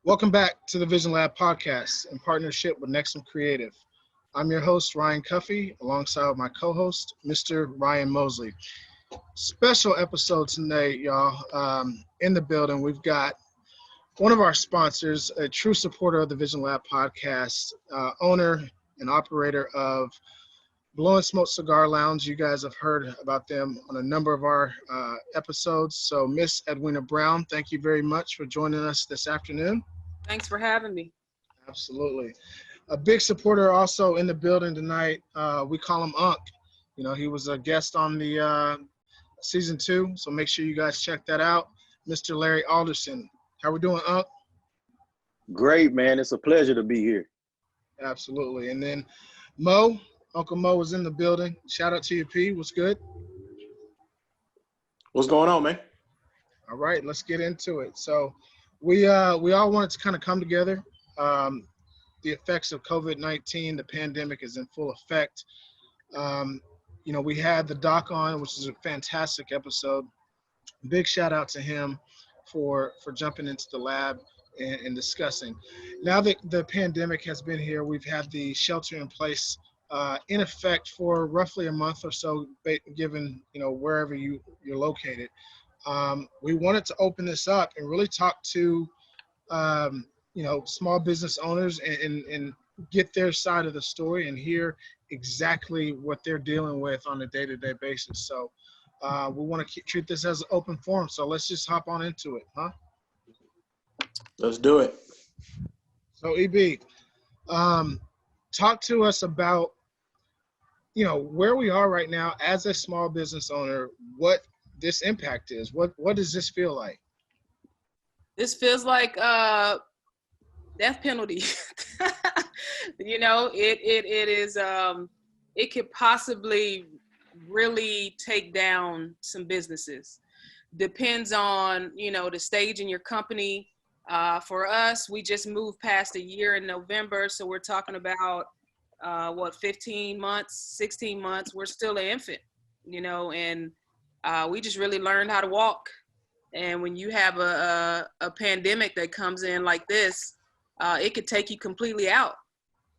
Welcome back to the Vision Lab podcast in partnership with Nexum Creative. I'm your host, Ryan Cuffey, alongside my co-host, Mr. Ryan Mosley. Special episode tonight, y'all. In the building, we've got one of our sponsors, a true supporter of the Vision Lab podcast, owner and operator of Blowin Smoke Cigar Lounge. You guys have heard about them on a number of our episodes. So Miss Edwina Brown, thank you very much for joining us this afternoon. Thanks for having me. Absolutely. A big supporter also in the building tonight. We call him Unc. You know, he was a guest on the season 2, so make sure you guys check that out. Mr. Larry Alderson. How we doing, Unc? Great, man. It's a pleasure to be here. Absolutely. And then Mo, Uncle Mo was in the building. Shout out to you, P. What's good? What's going on, man? All right, let's get into it. So we all wanted to kind of come together. The effects of COVID-19, the pandemic is in full effect. You know, we had the doc on, which is a fantastic episode. Big shout out to him for jumping into the lab and discussing. Now that the pandemic has been here, we've had the shelter in place in effect for roughly a month or so, given, you know, wherever you're located. We wanted to open this up and really talk to, you know, small business owners and get their side of the story and hear exactly what they're dealing with on a day-to-day basis. So we want to treat this as an open forum. So let's just hop on into it, huh? Let's do it. So EB, talk to us about, you know, where we are right now as a small business owner, what this impact is. What does this feel like? This feels like death penalty. You know, it is it could possibly really take down some businesses. Depends on, you know, the stage in your company. For us, we just moved past a year in November, so we're talking about 15 months, 16 months. We're still an infant, you know, and we just really learned how to walk. And when you have a pandemic that comes in like this, it could take you completely out.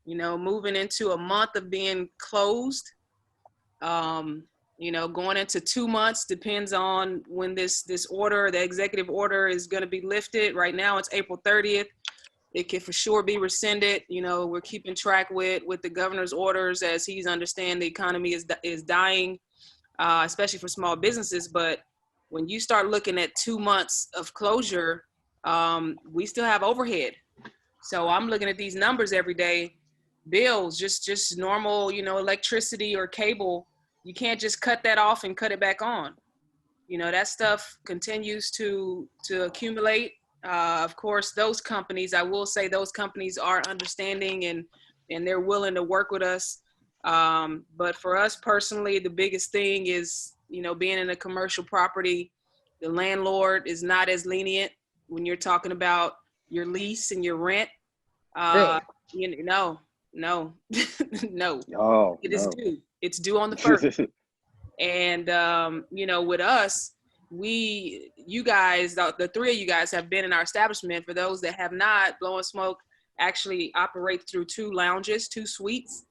You know, moving into a month of being closed, you know, going into 2 months depends on when this order, the executive order, is going to be lifted. Right now, it's April 30th. It can for sure be rescinded. You know, we're keeping track with the governor's orders as he's understand the economy is dying, especially for small businesses. But when you start looking at 2 months of closure, we still have overhead. So I'm looking at these numbers every day. Bills, just normal, you know, electricity or cable. You can't just cut that off and cut it back on. You know, that stuff continues to accumulate. Of course, those companies, I will say those companies are understanding and they're willing to work with us. But for us personally, the biggest thing is, you know, being in a commercial property, the landlord is not as lenient when you're talking about your lease and your rent. Really? You know, no, no. Oh, It is no. due. It's due on the 1st. And, you know, with us, you guys, the three of you guys have been in our establishment. For those that have not, Blowin Smoke actually operates through 2 lounges, 2 suites.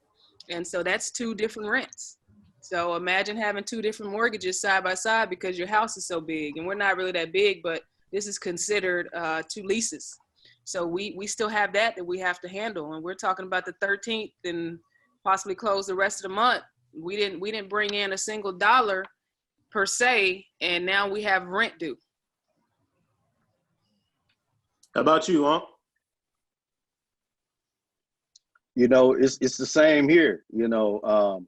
And so that's 2 different rents. So imagine having 2 different mortgages side by side because your house is so big. And we're not really that big, but this is considered 2 leases. So we still have that we have to handle. And we're talking about the 13th and possibly close the rest of the month. We didn't bring in a single dollar per se, and now we have rent due. How about you, Unc? You know, it's the same here. You know,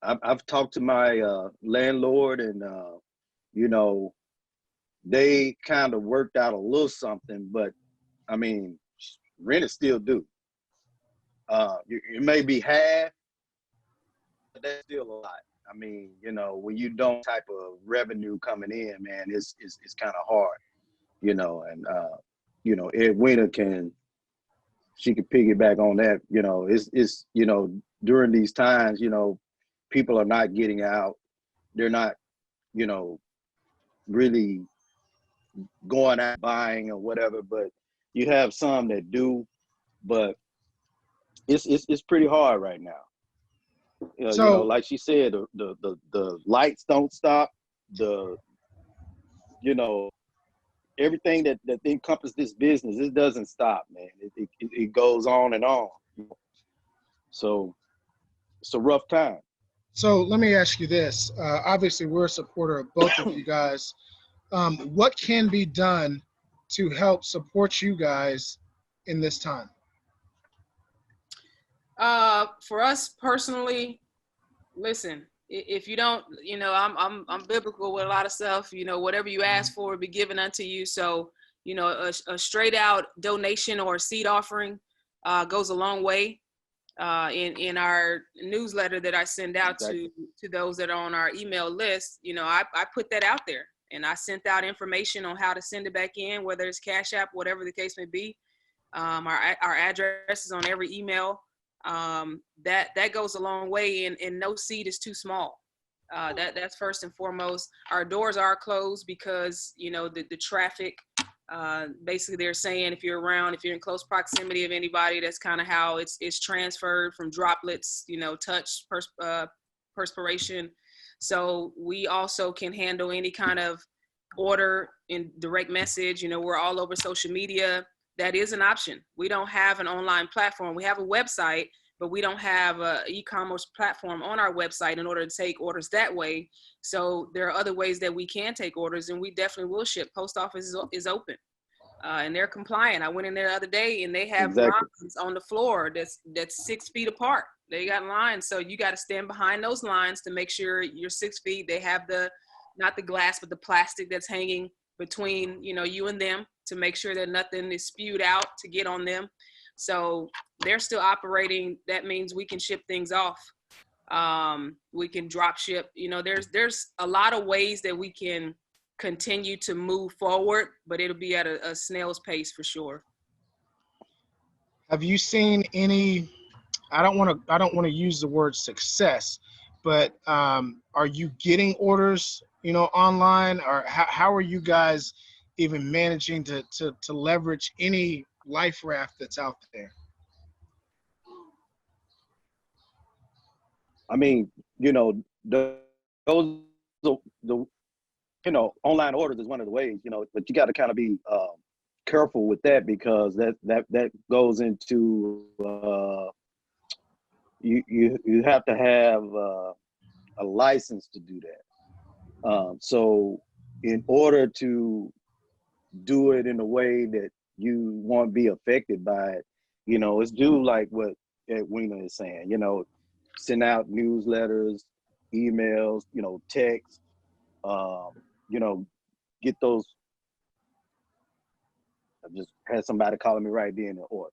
I've talked to my landlord, and you know, they kind of worked out a little something, but I mean, rent is still due. It may be half, but that's still a lot. I mean, you know, when you don't type of revenue coming in, man, it's kind of hard, you know. And you know, Edwina she can piggyback on that. You know, it's you know, during these times, you know, people are not getting out. They're not, you know, really going out buying or whatever. But You have some that do, but it's pretty hard right now. So, you know, like she said, the lights don't stop. The you know everything that encompasses this business, it doesn't stop, man. It goes on and on. So it's a rough time. so let me ask you this. Obviously, we're a supporter of both of you guys. What can be done to help support you guys in this time? For us personally, listen, if you don't, you know, I'm biblical with a lot of stuff. You know, whatever you ask for will be given unto you. So, you know, a straight out donation or a seed offering goes a long way. In our newsletter that I send out to those that are on our email list, you know, I put that out there, and I sent out information on how to send it back in, whether it's Cash App, whatever the case may be. Our address is on every email. That goes a long way, and no seed is too small. That's first and foremost. Our doors are closed because, you know, the traffic. Basically, they're saying if you're in close proximity of anybody, that's kind of how it's transferred from droplets, you know, touch, perspiration. So we also can handle any kind of order in direct message. You know, we're all over social media. That is an option. We don't have an online platform. We have a website, but we don't have an e-commerce platform on our website in order to take orders that way. So there are other ways that we can take orders, and we definitely will ship. Post office is open, and they're compliant. I went in there the other day, and they have lines on the floor that's 6 feet apart. They got lines, so you got to stand behind those lines to make sure you're 6 feet. They have not the glass, but the plastic that's hanging between, you know, you and them, to make sure that nothing is spewed out to get on them. So they're still operating. That means we can ship things off. We can drop ship. You know, there's a lot of ways that we can continue to move forward, but it'll be at a snail's pace for sure. Have you seen any? I don't want to use the word success, but are you getting orders, you know, online, or how are you guys even managing to leverage any life raft that's out there? I mean, you know, the you know, online orders is one of the ways, you know, but you got to kind of be careful with that, because that goes into you have to have a license to do that. So in order to do it in a way that you won't be affected by it, you know, it's do like what Edwina is saying, you know, send out newsletters, emails, you know, text, you know, get those. I just had somebody calling me right then, or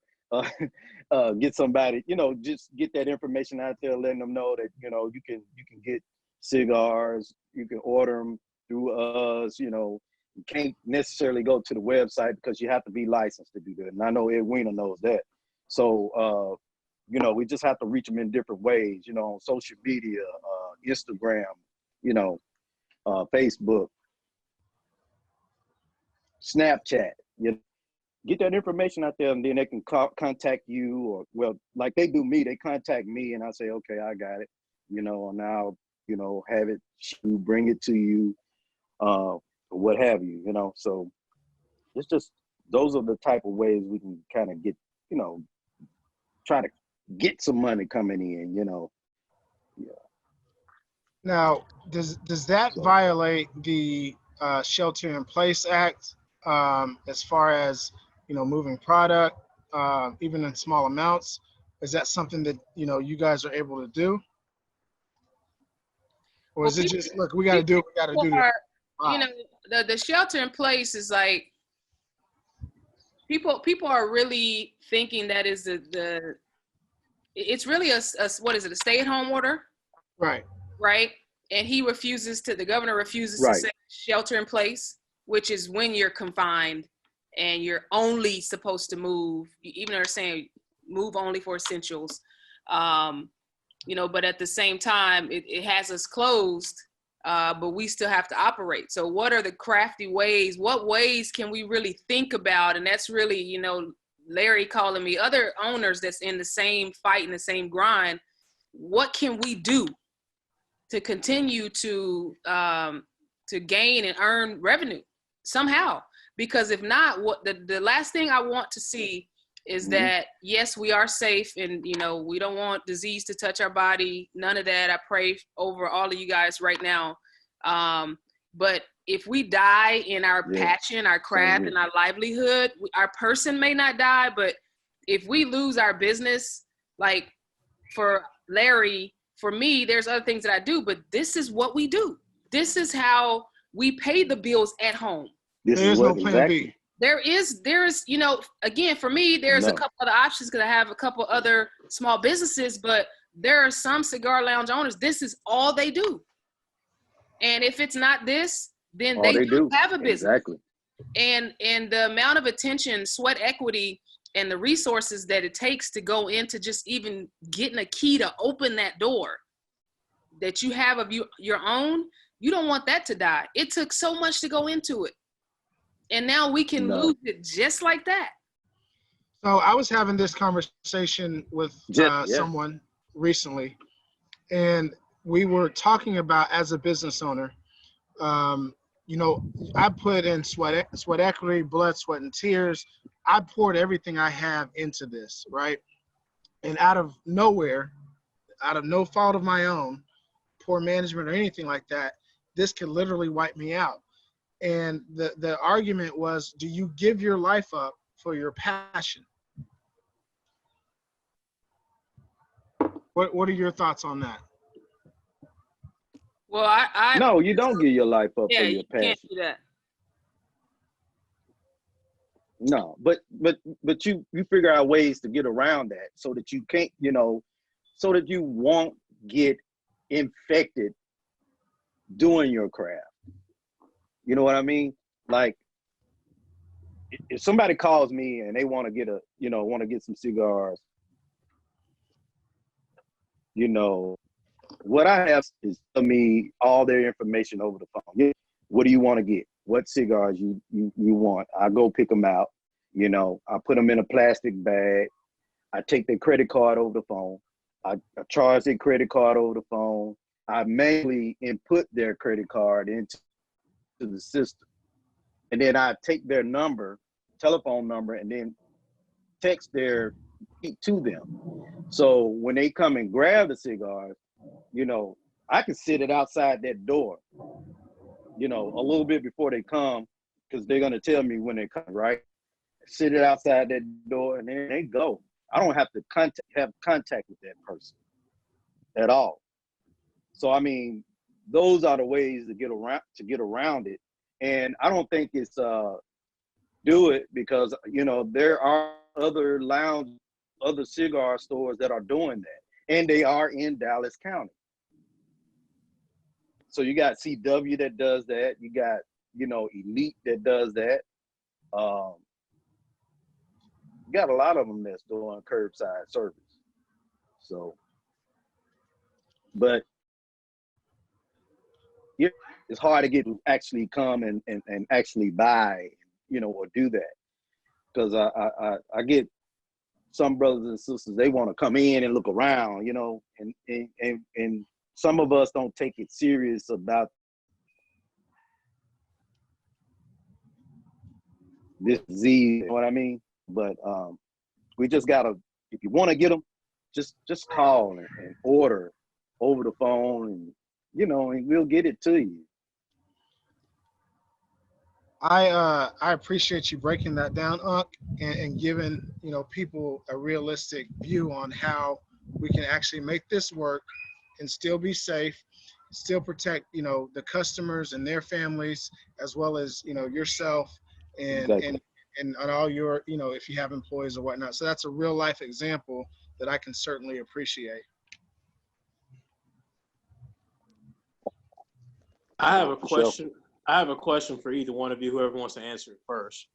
get somebody, you know, just get that information out there, letting them know that, you know, you can get cigars, you can order them through us. You know, you can't necessarily go to the website because you have to be licensed to do that, and I know Edwina knows that. So you know, we just have to reach them in different ways, you know, on social media, Instagram, you know, Facebook, Snapchat. You know, get that information out there, and then they can contact you, or, well, like they do me, they contact me, and I say, okay, I got it, you know, and I'll, you know, have it, bring it to you, what have you, you know. So it's just, those are the type of ways we can kind of get, you know, try to get some money coming in, you know. Yeah. Now, does that violate the Shelter in Place Act, as far as, you know, moving product, even in small amounts? Is that something that, you know, you guys are able to do? Or is it just, look, we got to do it, we got to do it? You know, the shelter in place is like, people are really thinking that is it's really a what is it, a stay-at-home order? Right. Right. And the governor refuses to say shelter in place, which is when you're confined and you're only supposed to move, even though they're saying move only for essentials. You know, but at the same time, it has us closed but we still have to operate. So what are the crafty ways? What ways can we really think about? And that's really, you know, Larry calling me, other owners that's in the same fight and the same grind. What can we do to continue to gain and earn revenue somehow? Because if not, what the last thing I want to see is that, yes, we are safe, and, you know, we don't want disease to touch our body. None of that. I pray over all of you guys right now. But if we die in our passion, our craft, and our livelihood, our person may not die, but if we lose our business, like for Larry, for me, there's other things that I do, but this is what we do. This is how we pay the bills at home. There's no plan B. There is, you know, again, for me, there's a couple other options because I have a couple other small businesses, but there are some cigar lounge owners, this is all they do. And if it's not this, then they do have a business. Exactly. And the amount of attention, sweat equity, and the resources that it takes to go into just even getting a key to open that door that you have of your own, you don't want that to die. It took so much to go into it. And now we can lose it just like that. So I was having this conversation with someone recently, and we were talking about, as a business owner, you know, I put in sweat equity, blood, sweat, and tears. I poured everything I have into this, right? And out of nowhere, out of no fault of my own, poor management or anything like that, this could literally wipe me out. And the argument was, do you give your life up for your passion? What are your thoughts on that? Well, I no, you don't give your life up for your passion. Can't do that. No, but you figure out ways to get around that so that you can't, you know, so that you won't get infected doing your craft. You know what I mean? Like, if somebody calls me and they want to get some cigars, you know, what I have is tell me all their information over the phone. What do you want to get? What cigars you want? I go pick them out. You know, I put them in a plastic bag. I take their credit card over the phone. I charge their credit card over the phone. I manually input their credit card into the system. And then I take their telephone number, and then text their to them. So when they come and grab the cigars, you know, I can sit it outside that door, you know, a little bit before they come, because they're going to tell me when they come, right? Sit it outside that door, and then they go. I don't have to have contact with that person at all. So, I mean, those are the ways to get around it. And I don't think it's do it because, you know, there are other cigar stores that are doing that, and they are in Dallas County. So you got CW that does that. You got, you know, Elite that does that. You got a lot of them that's doing curbside service. So, but yeah, it's hard to get actually come and actually buy, you know, or do that. Because I get some brothers and sisters, they want to come in and look around, you know, and some of us don't take it serious about this disease, you know what I mean? But we just gotta, if you want to get them, just call and order over the phone, and, you know, and we'll get it to you. I appreciate you breaking that down, Unc, and giving, you know, people a realistic view on how we can actually make this work and still be safe, still protect, you know, the customers and their families, as well as, you know, yourself and Exactly. and all your, you know, if you have employees or whatnot. So that's a real life example that I can certainly appreciate. I have a question. I have a question for either one of you, whoever wants to answer it first.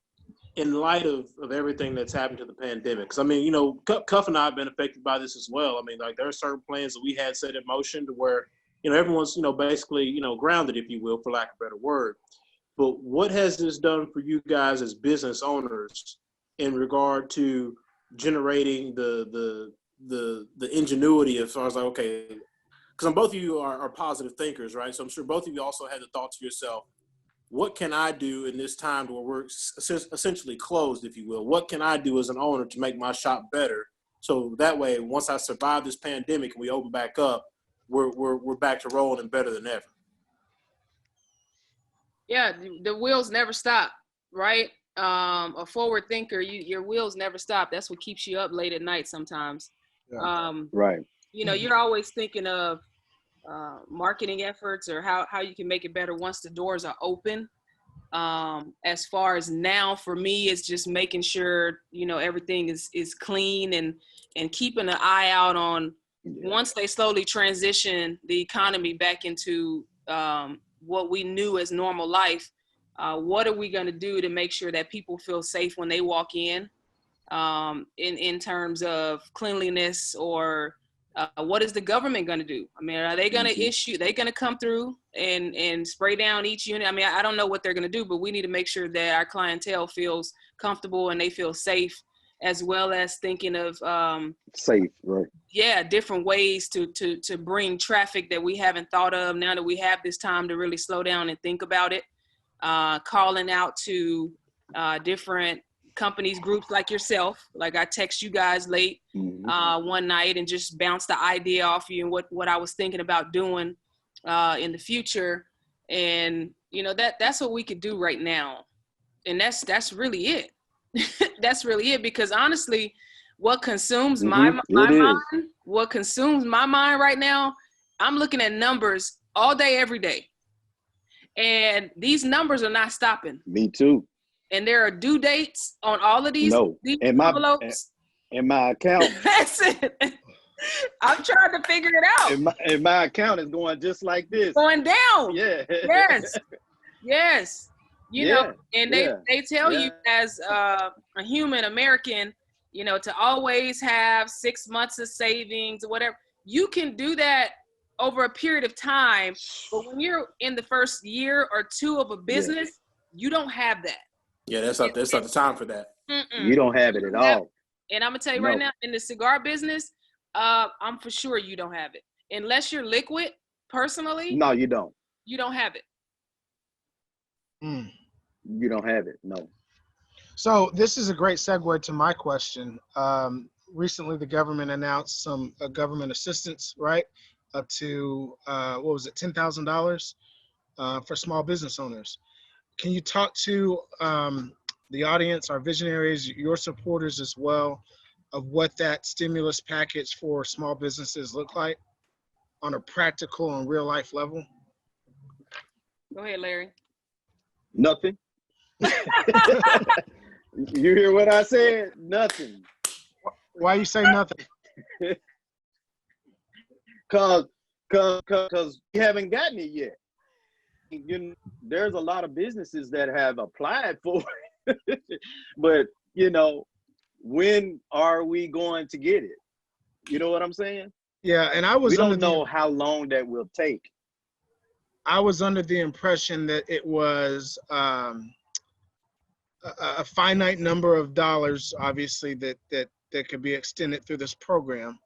In light of everything that's happened to the pandemic, because I mean, you know, Cuff and I have been affected by this as well. I mean, like, there are certain plans that we had set in motion to where everyone's, basically, grounded, if you will, for lack of a better word. But what has this done for you guys as business owners in regard to generating the ingenuity as far as like, okay, because both of you are positive thinkers, right? So I'm sure both of you also had the thought to yourself, what can I do in this time where we're essentially closed, if you will? What can I do as an owner to make my shop better? So that way, once I survive this pandemic and we open back up, we're back to rolling and better than ever. Yeah, the wheels never stop, right? A forward thinker, your wheels never stop. That's what keeps you up late at night sometimes. Yeah. Right. You're always thinking of marketing efforts or how you can make it better once the doors are open. As far as now, for me, it's just making sure, everything is clean and keeping an eye out on once they slowly transition the economy back into what we knew as normal life. What are we going to do to make sure that people feel safe when they walk in terms of cleanliness, or what is the government going to do? I mean, are they going to they're going to come through and spray down each unit? I mean, I don't know what they're going to do, but we need to make sure that our clientele feels comfortable and they feel safe, as well as thinking of safe, right? Yeah, different ways to bring traffic that we haven't thought of now that we have this time to really slow down and think about it. Calling out to different companies, groups like yourself. Like I text you guys late one night and just bounce the idea off you and what I was thinking about doing in the future. And that's what we could do right now. And that's really it. That's really it, because honestly, what consumes my mind right now, I'm looking at numbers all day, every day. And these numbers are not stopping. Me too. And there are due dates on all of these, envelopes. In my account. That's it. I'm trying to figure it out. In my account is going just like this. Going down. Yeah. Yes. And they tell you as a human American, to always have 6 months of savings or whatever. You can do that over a period of time, but when you're in the first year or two of a business, you don't have that. Yeah, that's not the time for that. You don't have it at all. And I'm gonna tell you right now, in the cigar business, I'm for sure you don't have it unless you're liquid. Personally, no, you don't. You don't have it. You don't have it. No. So this is a great segue to my question. Recently, the government announced some government assistance, right, up to $10,000 for small business owners. Can you talk to the audience, our visionaries, your supporters as well, of what that stimulus package for small businesses look like on a practical and real life level? Go ahead, Larry. Nothing. You hear what I said? Nothing. Why you say nothing? Cause we haven't gotten it yet. There's a lot of businesses that have applied for it, but when are we going to get it? You know what I'm saying? Yeah, and we don't know how long that will take. I was under the impression that it was a finite number of dollars, obviously, that could be extended through this program,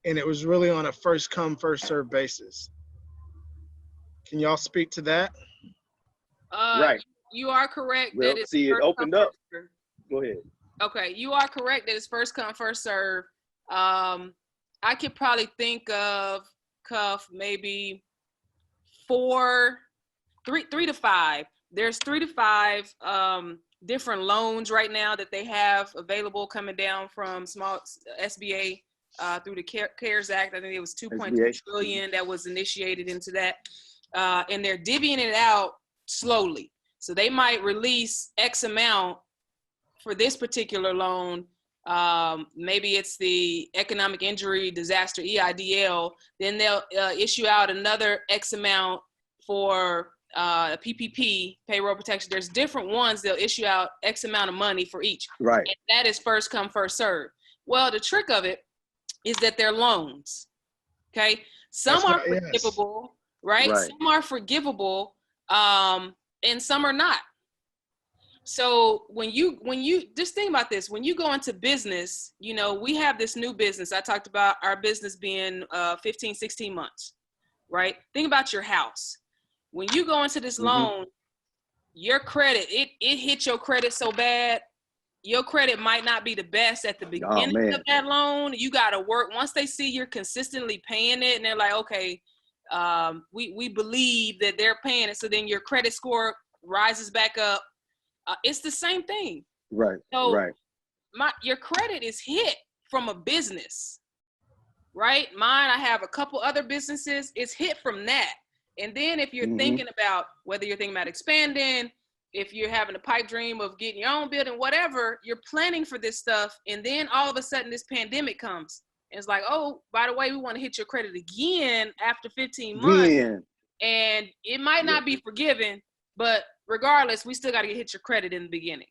and it was really on a first come, first served basis. Can y'all speak to that? Right. You are correct. Well, that it's see, it opened up. Go ahead. Okay, you are correct that it's first come, first serve. I could probably think of maybe 3 to 5. There's 3 to 5 different loans right now that they have available coming down from small SBA through the CARES Act. I think it was $2.2 trillion that was initiated into that. And they're divvying it out slowly. So they might release X amount for this particular loan. Maybe it's the economic injury disaster, EIDL. Then they'll issue out another X amount for PPP, payroll protection. There's different ones. They'll issue out X amount of money for each. Right. And that is first come, first serve. Well, the trick of it is that they're loans. Okay, some That's are right, yes. forgivable, right? Right. Some are forgivable, and some are not. So when you just think about this, when you go into business, you know, we have this new business. I talked about our business being 15, 16 months, right? Think about your house. When you go into this loan, your credit, it hit your credit so bad, your credit might not be the best at the beginning of that loan. You got to work. Once they see you're consistently paying it and they're like, okay, we believe that they're paying it. So then your credit score rises back up. It's the same thing. Right. So right. Your credit is hit from a business, right? Mine, I have a couple other businesses. It's hit from that. And then if you're thinking about whether you're thinking about expanding, if you're having a pipe dream of getting your own building, whatever, you're planning for this stuff. And then all of a sudden this pandemic comes. And it's like, oh, by the way, we want to hit your credit again after 15 months. And it might not be forgiven, but regardless, we still got to hit your credit in the beginning.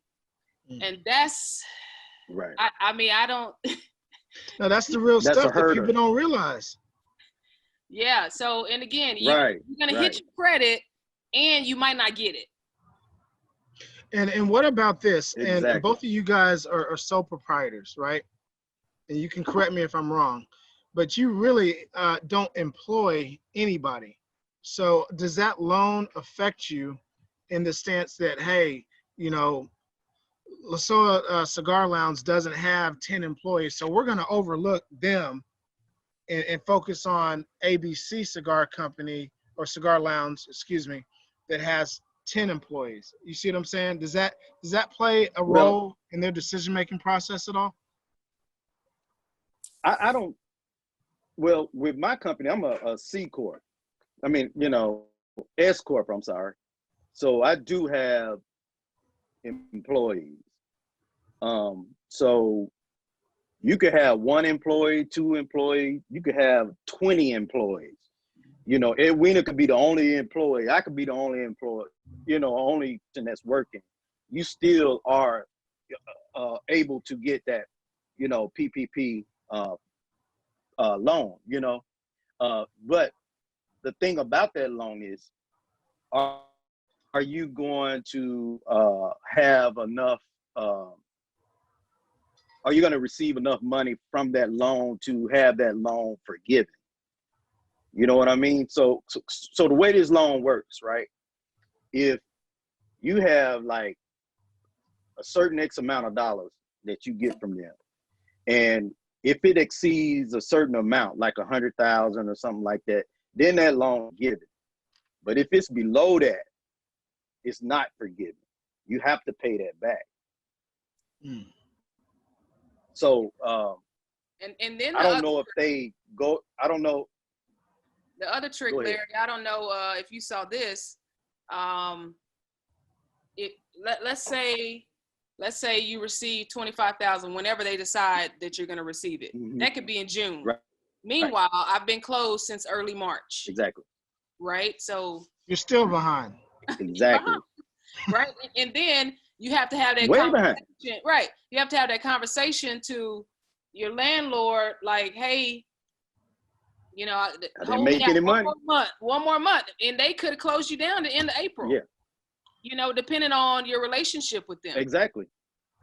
And that's, right. I mean, I don't. No, that's the real stuff that people don't realize. Yeah. So, and again, you're going to hit your credit and you might not get it. And what about this? Exactly. And both of you guys are sole proprietors, right? And you can correct me if I'm wrong, but you really don't employ anybody. So does that loan affect you in the stance that, hey, you know, LaSoa Cigar Lounge doesn't have 10 employees, so we're going to overlook them and focus on ABC Cigar Company or Cigar Lounge, excuse me, that has 10 employees. You see what I'm saying? Does that play a role in their decision-making process at all? I don't. Well, with my company, I'm a C Corp. I mean, you know, S Corp, I'm sorry. So I do have employees. So you could have 1 employee, 2 employees, you could have 20 employees. You know, Edwina could be the only employee. I could be the only employee, you know, only person that's working. You still are able to get that, you know, PPP loan, you know. But the thing about that loan is, are you going to have enough, are you going to receive enough money from that loan to have that loan forgiven? You know what I mean? So the way this loan works, right? If you have like a certain X amount of dollars that you get from them, and if it exceeds a certain amount, like 100,000 or something like that, then that loan is given. But if it's below that, it's not forgiven. You have to pay that back. So and then I don't know if they go. I don't know. The other trick, Larry, I don't know if you saw this. Let's say you receive 25,000 whenever they decide that you're going to receive it. That could be in June. Right. Meanwhile, I've been closed since early March. Exactly. Right. So you're still behind. Exactly. Right. And then you have to have that conversation. Right. You have to have that conversation to your landlord, like, hey, you know, hold me out one more month, and they could close you down at the end of April. Yeah. You know, depending on your relationship with them. Exactly.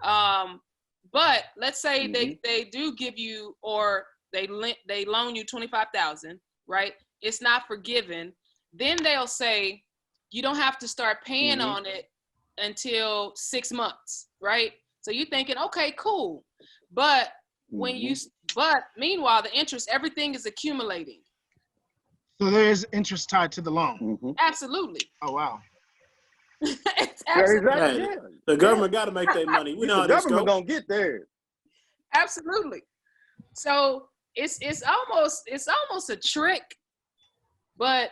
But let's say they do give you, or they loan you 25,000, right? It's not forgiven. Then they'll say you don't have to start paying on it until 6 months, right? So you're thinking, okay, cool. But but meanwhile, the interest, everything is accumulating. So there is interest tied to the loan. Absolutely. Oh wow. It's absolutely. The government got to make their money. We know how the government gonna get there. Absolutely. So it's almost a trick, but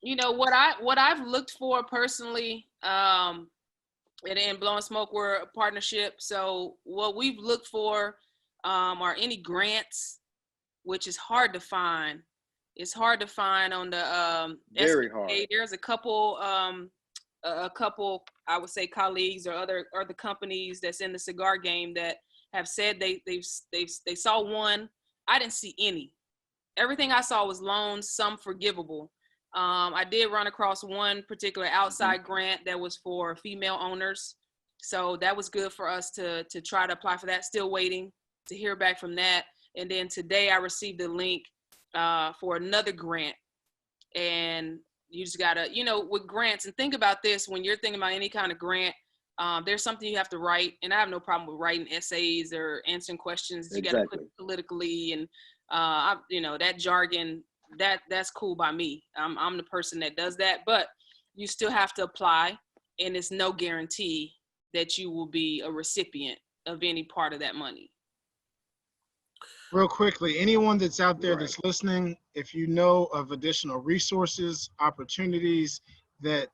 you know what I've looked for personally. In Blowin Smoke, we're a partnership. So what we've looked for are any grants, which is hard to find. It's hard to find on the very SBA. hard. There's a couple I would say colleagues or other companies that's in the cigar game that have said they saw one. I didn't see any everything I saw was loans, some forgivable. I did run across one particular outside grant that was for female owners. So that was good for us to try to apply for that. Still waiting to hear back from that. And then today I received a link for another grant. And you just gotta, with grants, and think about this, when you're thinking about any kind of grant, there's something you have to write. And I have no problem with writing essays or answering questions. You gotta put it politically and, that jargon, that's cool by me. I'm the person that does that, but you still have to apply, and it's no guarantee that you will be a recipient of any part of that money. Real quickly, anyone that's out there that's listening, if you know of additional resources, opportunities that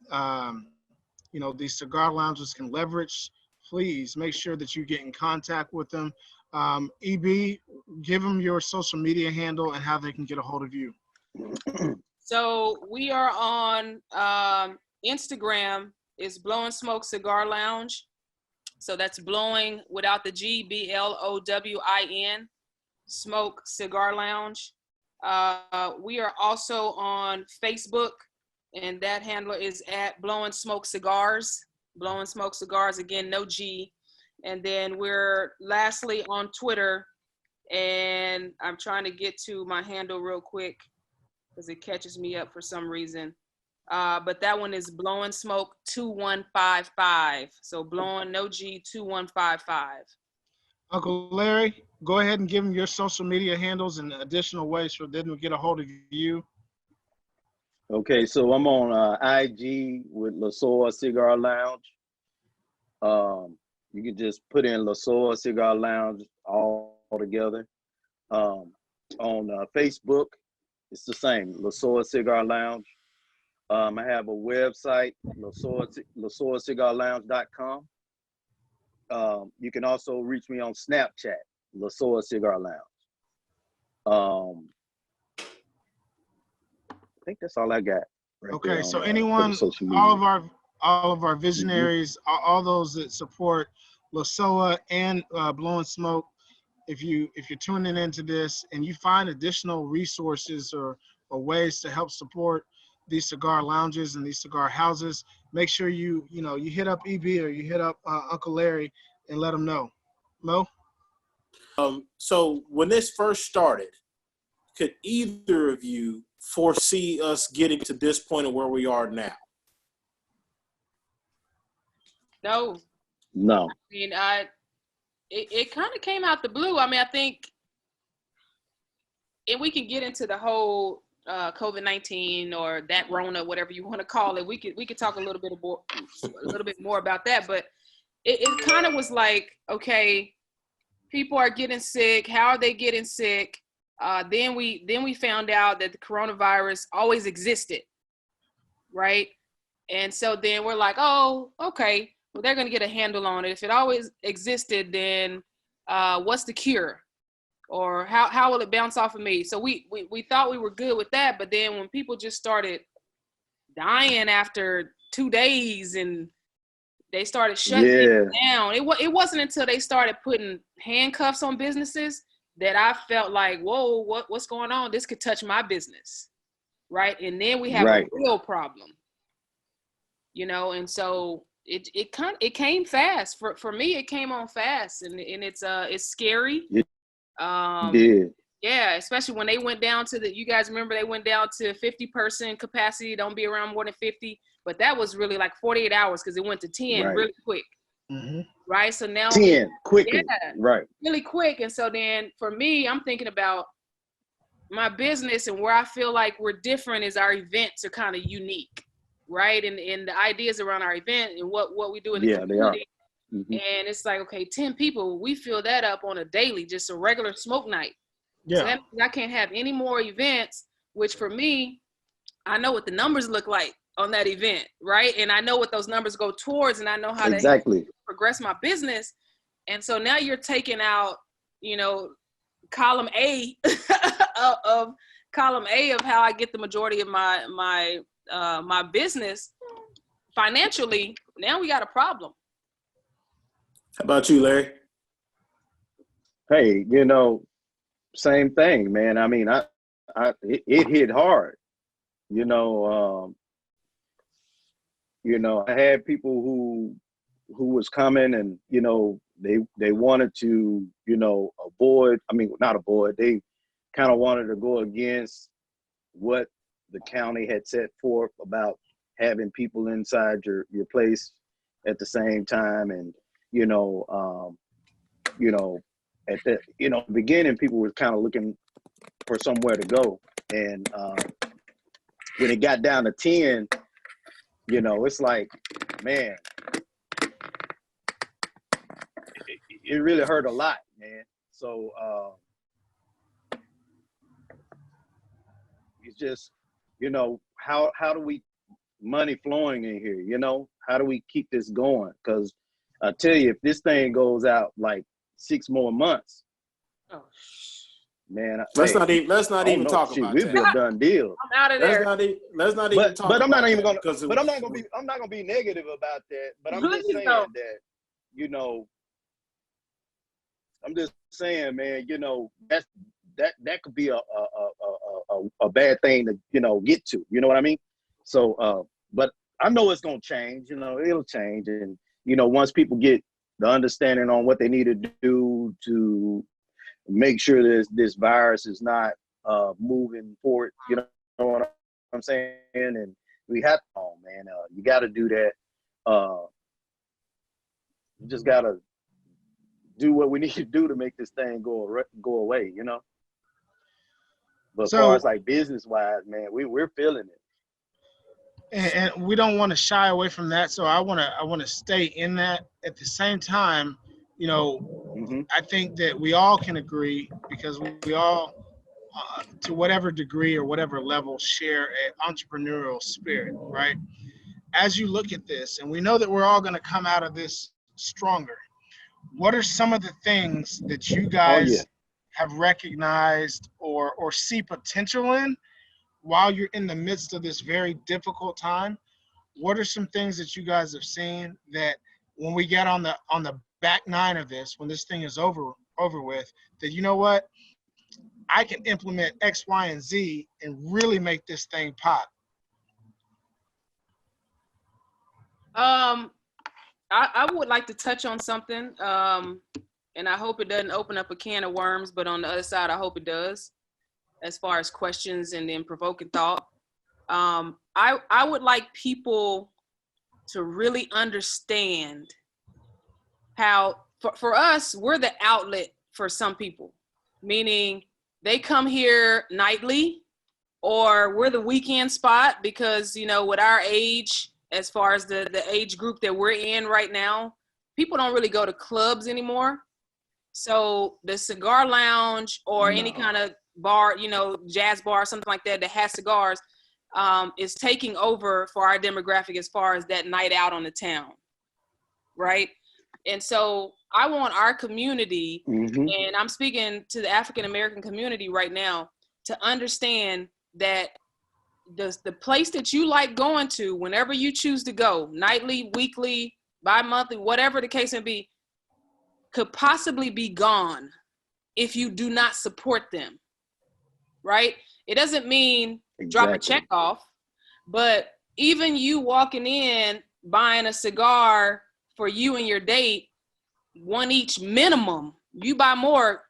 these cigar lounges can leverage, please make sure that you get in contact with them. EB, give them your social media handle and how they can get a hold of you. So we are on Instagram. It's Blowin Smoke Cigar Lounge. So that's blowing without the G, BLOWIN, Smoke Cigar Lounge. We are also on Facebook, and that handle is at Blowin Smoke Cigars. Blowin Smoke Cigars, again, no G. And then we're lastly on Twitter, and I'm trying to get to my handle real quick because it catches me up for some reason. But that one is Blowin Smoke 2155. So blowing no G 2155. Uncle Larry, go ahead and give them your social media handles and additional ways for them to get a hold of you. Okay, so I'm on IG with LaSoa Cigar Lounge. You can just put in LaSoa Cigar Lounge all together. On Facebook, it's the same, LaSoa Cigar Lounge. I have a website, LaSoaCigarLounge.com. You can also reach me on Snapchat, LaSoa Cigar Lounge. I think that's all I got. Okay, so anyone, all of our visionaries, all those that support LaSoa and Blowin Smoke, if you're tuning into this and you find additional resources or ways to help support these cigar lounges and these cigar houses, make sure you hit up EB or you hit up Uncle Larry and let them know. Mo? So when this first started, could either of you foresee us getting to this point of where we are now? No. No. I mean, it kind of came out the blue. I mean, I think, and we can get into the whole COVID-19 or that Rona, whatever you want to call it. We could talk a little bit more about that. But it kind of was like, okay, people are getting sick. How are they getting sick? Then we found out that the coronavirus always existed, right? And so then we're like, oh, okay, well, they're going to get a handle on it. If it always existed, then what's the cure? Or how will it bounce off of me? So we thought we were good with that. But then when people just started dying after 2 days and they started shutting down, it wasn't until they started putting handcuffs on businesses that I felt like, whoa, what's going on? This could touch my business, right? And then we have a real problem, and so it came fast. For me, it came on fast, and it's scary. Yeah, especially when they went down to you guys remember they went down to 50-person capacity, don't be around more than 50, but that was really like 48 hours because it went to 10 really quick. Mm-hmm. Right, so now 10 quickly, really quick. And so then for me, I'm thinking about my business, and where I feel like we're different is our events are kind of unique, right? And the ideas around our event and what we do in the community. They are. Mm-hmm. And it's like, okay, 10 people, we fill that up on a daily, just a regular smoke night. Yeah. So that means I can't have any more events, which for me, I know what the numbers look like on that event, right? And I know what those numbers go towards, and I know how to progress my business. And so now you're taking out, column A of how I get the majority of my business financially. Now we got a problem. How about you, Larry? Hey, same thing, man. I mean, it hit hard. You know, I had people who was coming, and you know, they wanted to, you know, not avoid. They kind of wanted to go against what the county had set forth about having people inside your place at the same time. And you know, at the beginning, people were kind of looking for somewhere to go, and when it got down to 10, you know, it's like, man, it really hurt a lot, man. So it's just, you know, how do we money flowing in here? You know, how do we keep this going? Because I tell you, if this thing goes out like 6 more months, Oh, man, let's not even talk about we'll that. be a done deal. I'm out of there. Let's not even talk. But I'm not even about gonna. that, But I'm not gonna be negative about that. But I'm just saying that, you know, I'm just saying, man, you know, that could be a bad thing to, you know, get to. You know what I mean? So, but I know it's gonna change. You know, it'll change, and you know, once people get the understanding on what they need to do to make sure this virus is not moving forward. You know what I'm saying? And we have to, man, you got to do that. You just got to do what we need to do to make this thing go away, you know? But as far as like business-wise, man, we're feeling it. And we don't want to shy away from that. So I want to stay in that. At the same time, you know, I think that we all can agree, because we all, to whatever degree or whatever level, share an entrepreneurial spirit, right? As you look at this, and we know that we're all going to come out of this stronger, what are some of the things that you guys have recognized or see potential in while you're in the midst of this very difficult time? What are some things that you guys have seen that when we get on the back nine of this, when this thing is over with, that, you know what, I can implement X, Y, and Z and really make this thing pop? I would like to touch on something, and I hope it doesn't open up a can of worms, but on the other side, I hope it does, as far as questions and then provoking thought. I would like people to really understand how, for us, we're the outlet for some people, meaning they come here nightly, or we're the weekend spot, because, you know, with our age, as far as the age group that we're in right now, people don't really go to clubs anymore. So the cigar lounge or any kind of bar, you know, jazz bar, something like that has cigars, is taking over for our demographic as far as that night out on the town, right? And so I want our community, and I'm speaking to the African American community right now, to understand that the place that you like going to, whenever you choose to go, nightly, weekly, bi-monthly, whatever the case may be, could possibly be gone if you do not support them, right? It doesn't mean drop a check off, but even you walking in, buying a cigar for you and your date, one each minimum, you buy more,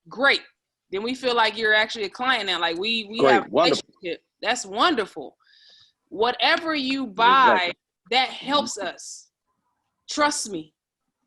great. Then we feel like you're actually a client now. Like we have a relationship. That's wonderful. Whatever you buy, that helps us. Trust me.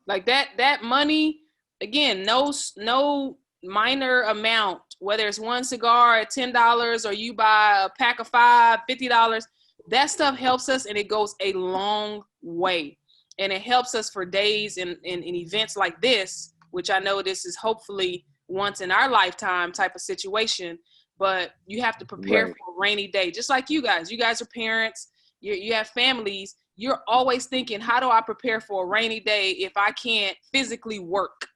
Like that money, again, no minor amount, whether it's one cigar at $10 or you buy a pack of 5, $50, that stuff helps us, and it goes a long way. And it helps us for days in events like this, which I know this is hopefully once in our lifetime type of situation, but you have to prepare for a rainy day. Just like you guys are parents, you have families. You're always thinking, how do I prepare for a rainy day if I can't physically work?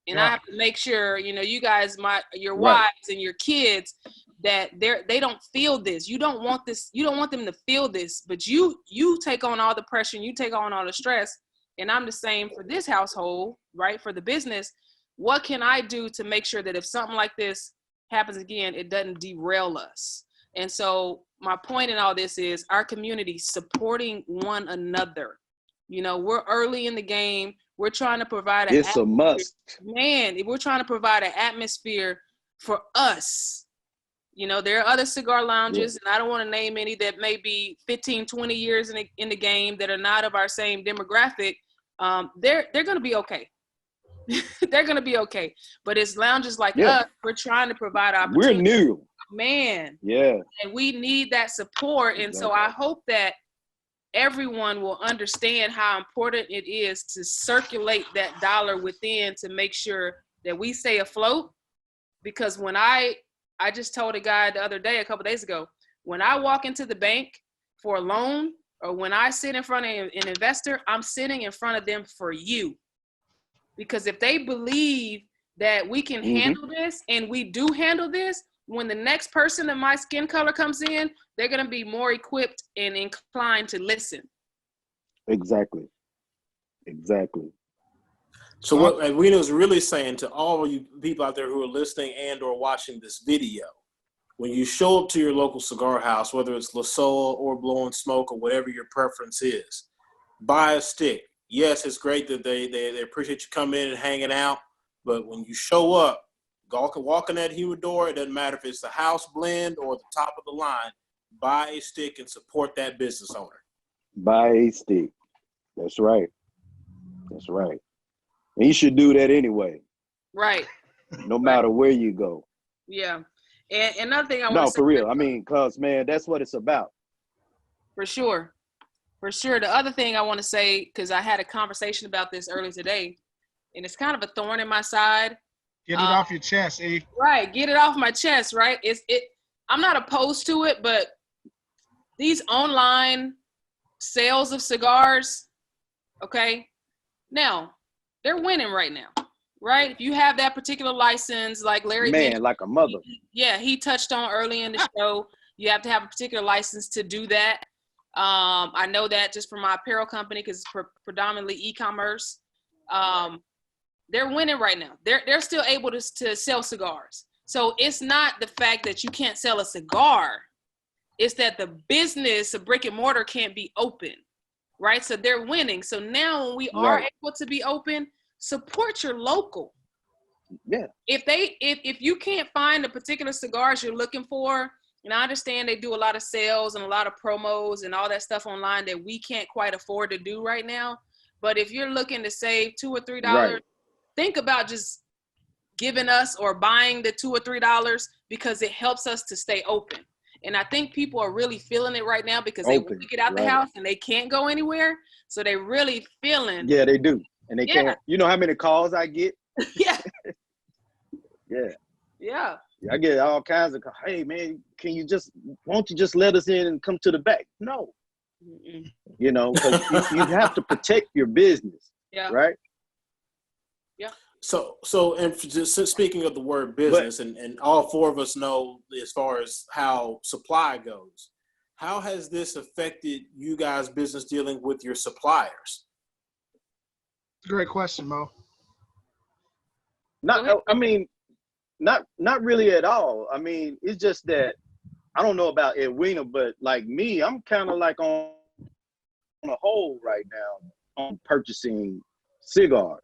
And I have to make sure, you know, you guys, your wives and your kids, that they don't feel this. You don't want this. You don't want them to feel this, but you take on all the pressure and you take on all the stress. And I'm the same for this household, right? For the business, what can I do to make sure that if something like this happens again, it doesn't derail us. And so my point in all this is our community supporting one another. You know, we're early in the game. We're trying to provide an It's a must. Man, we're trying to provide an atmosphere for us. You know, there are other cigar lounges, and I don't want to name any that may be 15, 20 years in the game that are not of our same demographic. They're going to be okay. They're going to be okay. But it's lounges like us, we're trying to provide opportunity. We're new. Man. Yeah. And we need that support. And so I hope that everyone will understand how important it is to circulate that dollar within to make sure that we stay afloat. Because when I just told a guy the other day, a couple days ago, when I walk into the bank for a loan, or when I sit in front of an investor, I'm sitting in front of them for you. Because if they believe that we can handle this, and we do handle this, when the next person of my skin color comes in, they're going to be more equipped and inclined to listen. Exactly. So what Edwina's really saying to all of you people out there who are listening and or watching this video, when you show up to your local cigar house, whether it's LaSoa or Blowin Smoke or whatever your preference is, buy a stick. Yes, it's great that they appreciate you coming in and hanging out, but when you show up, walk in that humidor, it doesn't matter if it's the house blend or the top of the line, buy a stick and support that business owner. Buy a stick. That's right. And you should do that anyway. Right. No matter where you go. Yeah. And another thing I want to say. No, for real. I mean, because, man, that's what it's about. For sure. The other thing I want to say, because I had a conversation about this earlier today, and it's kind of a thorn in my side. Get it off your chest, E. Right. Get it off my chest, right? I'm not opposed to it, but these online sales of cigars, okay, now, they're winning right now, right? If you have that particular license, like Larry mentioned, like a mother. He touched on early in the show, you have to have a particular license to do that. I know that just from my apparel company, because it's predominantly e-commerce. They're winning right now. They're still able to sell cigars. So it's not the fact that you can't sell a cigar. It's that the business of brick and mortar can't be open, right? So they're winning. So now when we are able to be open, support your local. Yeah. If you can't find the particular cigars you're looking for, and I understand they do a lot of sales and a lot of promos and all that stuff online that we can't quite afford to do right now. But if you're looking to save $2 or $3, think about just giving us or buying the $2 or $3 because it helps us to stay open. And I think people are really feeling it right now because they want to get out the house and they can't go anywhere. So they really feeling. Yeah, they do. And they can't. You know how many calls I get? Yeah. Yeah, I get all kinds of calls. Hey, man, won't you just let us in and come to the back? No. You know, because you have to protect your business. Yeah. Right? Yeah. So, and just speaking of the word business, and all four of us know as far as how supply goes, how has this affected you guys' business dealing with your suppliers? Great question, Mo. Not really at all. I mean, it's just that I don't know about Edwina, but like me, I'm kind of like on a hold right now on purchasing cigars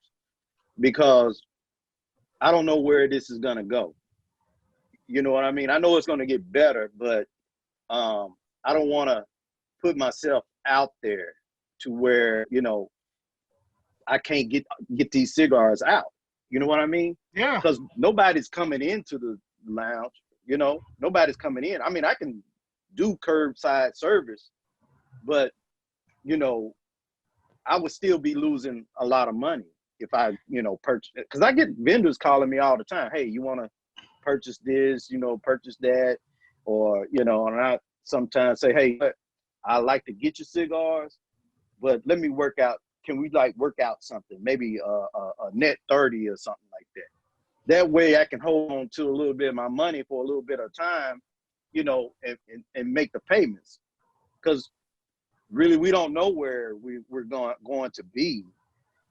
because I don't know where this is gonna go. You know what I mean? I know it's gonna get better, but I don't want to put myself out there to where, you know, I can't get these cigars out. You know what I mean? Yeah. Because nobody's coming into the lounge, you know, nobody's coming in. I mean, I can do curbside service, but, you know, I would still be losing a lot of money if I, you know, purchase it. Because I get vendors calling me all the time. Hey, you want to purchase this, you know, purchase that. Or, you know, and I sometimes say, hey, I like to get your cigars, but let me work out. Can we like work out something? Maybe a net 30 or something like that. That way I can hold on to a little bit of my money for a little bit of time, you know, and make the payments. Because really we don't know where we're going to be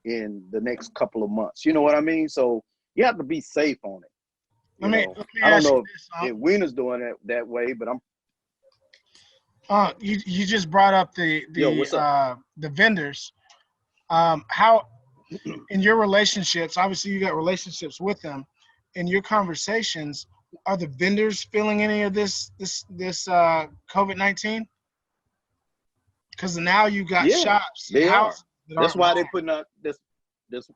in the next couple of months. You know what I mean? So you have to be safe on it. You let know, me I don't ask know you this. if Edwina's doing it that way, but I'm. You just brought up Yo, what's up? the vendors. How in your relationships, obviously you got relationships with them. In your conversations, are the vendors feeling any of this COVID-19? Because now you got Yeah, shops and they are. houses that That's aren't why they're buying. putting out this. This.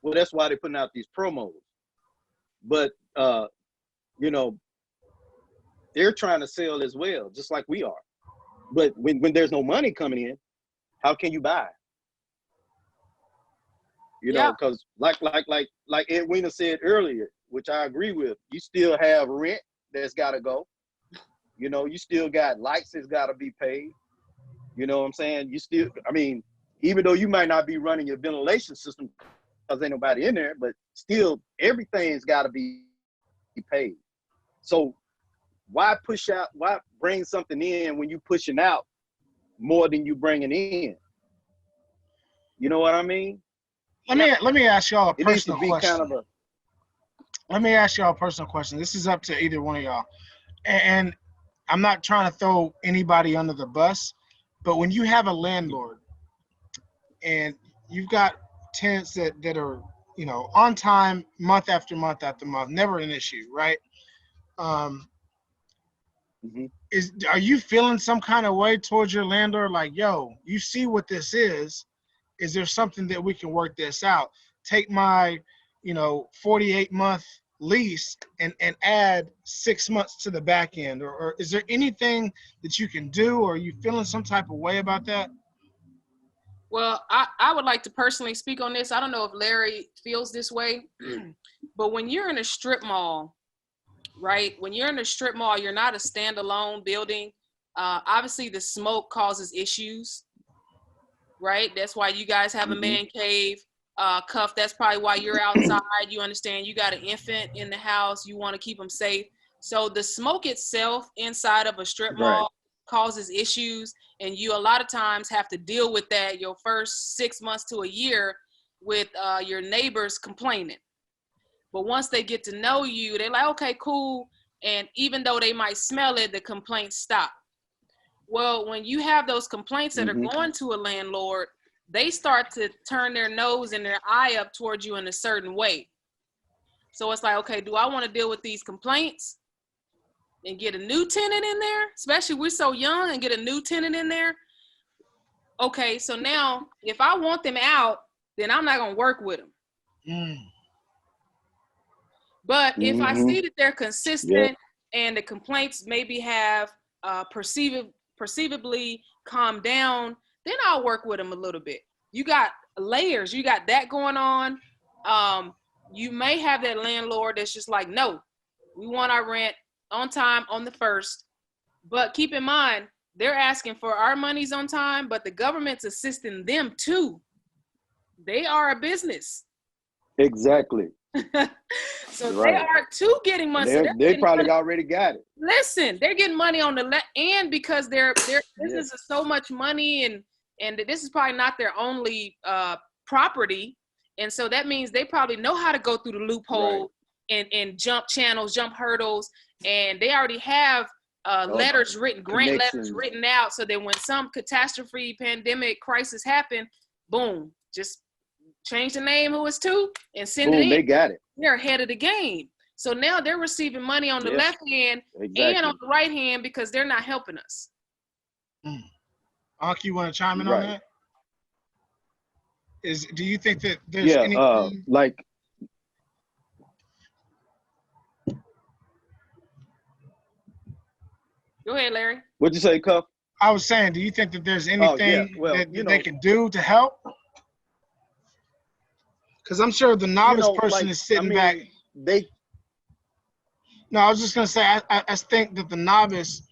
Well, that's why they're putting out these promos. But you know, they're trying to sell as well, just like we are. But when there's no money coming in, how can you buy? You Yeah. know, because like Edwina said earlier, which I agree with, you still have rent that's got to go. You know, you still got lights that's got to be paid. You know what I'm saying? You still, I mean, even though you might not be running your ventilation system because ain't nobody in there, but still everything's got to be paid. So why push out? Why bring something in when you pushing out more than you bringing in? You know what I mean? Let me ask y'all a It needs to personal be kind question. of a. Let me ask y'all a personal question. This is up to either one of y'all. And I'm not trying to throw anybody under the bus, but when you have a landlord and you've got tenants that are, you know, on time, month after month after month, never an issue, right? Mhm. Are you feeling some kind of way towards your landlord? Like, yo, you see what this is? Is there something that we can work this out? Take my, 48-month lease and add 6 months to the back end, or is there anything that you can do, or are you feeling some type of way about that? Well, I would like to personally speak on this. I don't know if Larry feels this way, but when you're in a strip mall, right? When you're in a strip mall, you're not a standalone building. Obviously, the smoke causes issues, right? That's why you guys have a man cave. Cuff, that's probably why you're outside. You understand you got an infant in the house. You want to keep them safe. So the smoke itself inside of a strip Right. mall causes issues, and you a lot of times have to deal with that your first 6 months to a year with your neighbors complaining. But once they get to know you, they're like, okay, cool. And even though they might smell it, the complaints stop. Well, when you have those complaints that are going to a landlord, they start to turn their nose and their eye up towards you in a certain way. So it's like, okay, do I want to deal with these complaints and get a new tenant in there? Especially we're so young, and get a new tenant in there. Okay, so now if I want them out, then I'm not going to work with them. But if I see that they're consistent and the complaints maybe have perceivably calmed down, then I'll work with them a little bit. You got layers. You got that going on. You may have that landlord that's just like, no, we want our rent on time on the 1st. But keep in mind, they're asking for our monies on time, but the government's assisting them too. They are a business. Exactly. So Right. they are too getting money. They probably already got it. Listen, they're getting money on the left, and because their business is so much money, and this is probably not their only property, and so that means they probably know how to go through the loophole and jump channels, jump hurdles, and they already have letters written, grant letters written out, so that when some catastrophe, pandemic, crisis happen, boom, just change the name who it's to and send it in. They got it. They're ahead of the game. So now they're receiving money on the left hand and on the right hand because they're not helping us. Anki, you want to chime in on that? Do you think that there's anything? Go ahead, Larry. What'd you say, Cuff? I was saying, do you think that there's anything that they can do to help? Because I'm sure the novice person is sitting back. No, I was just gonna say, I think that the novice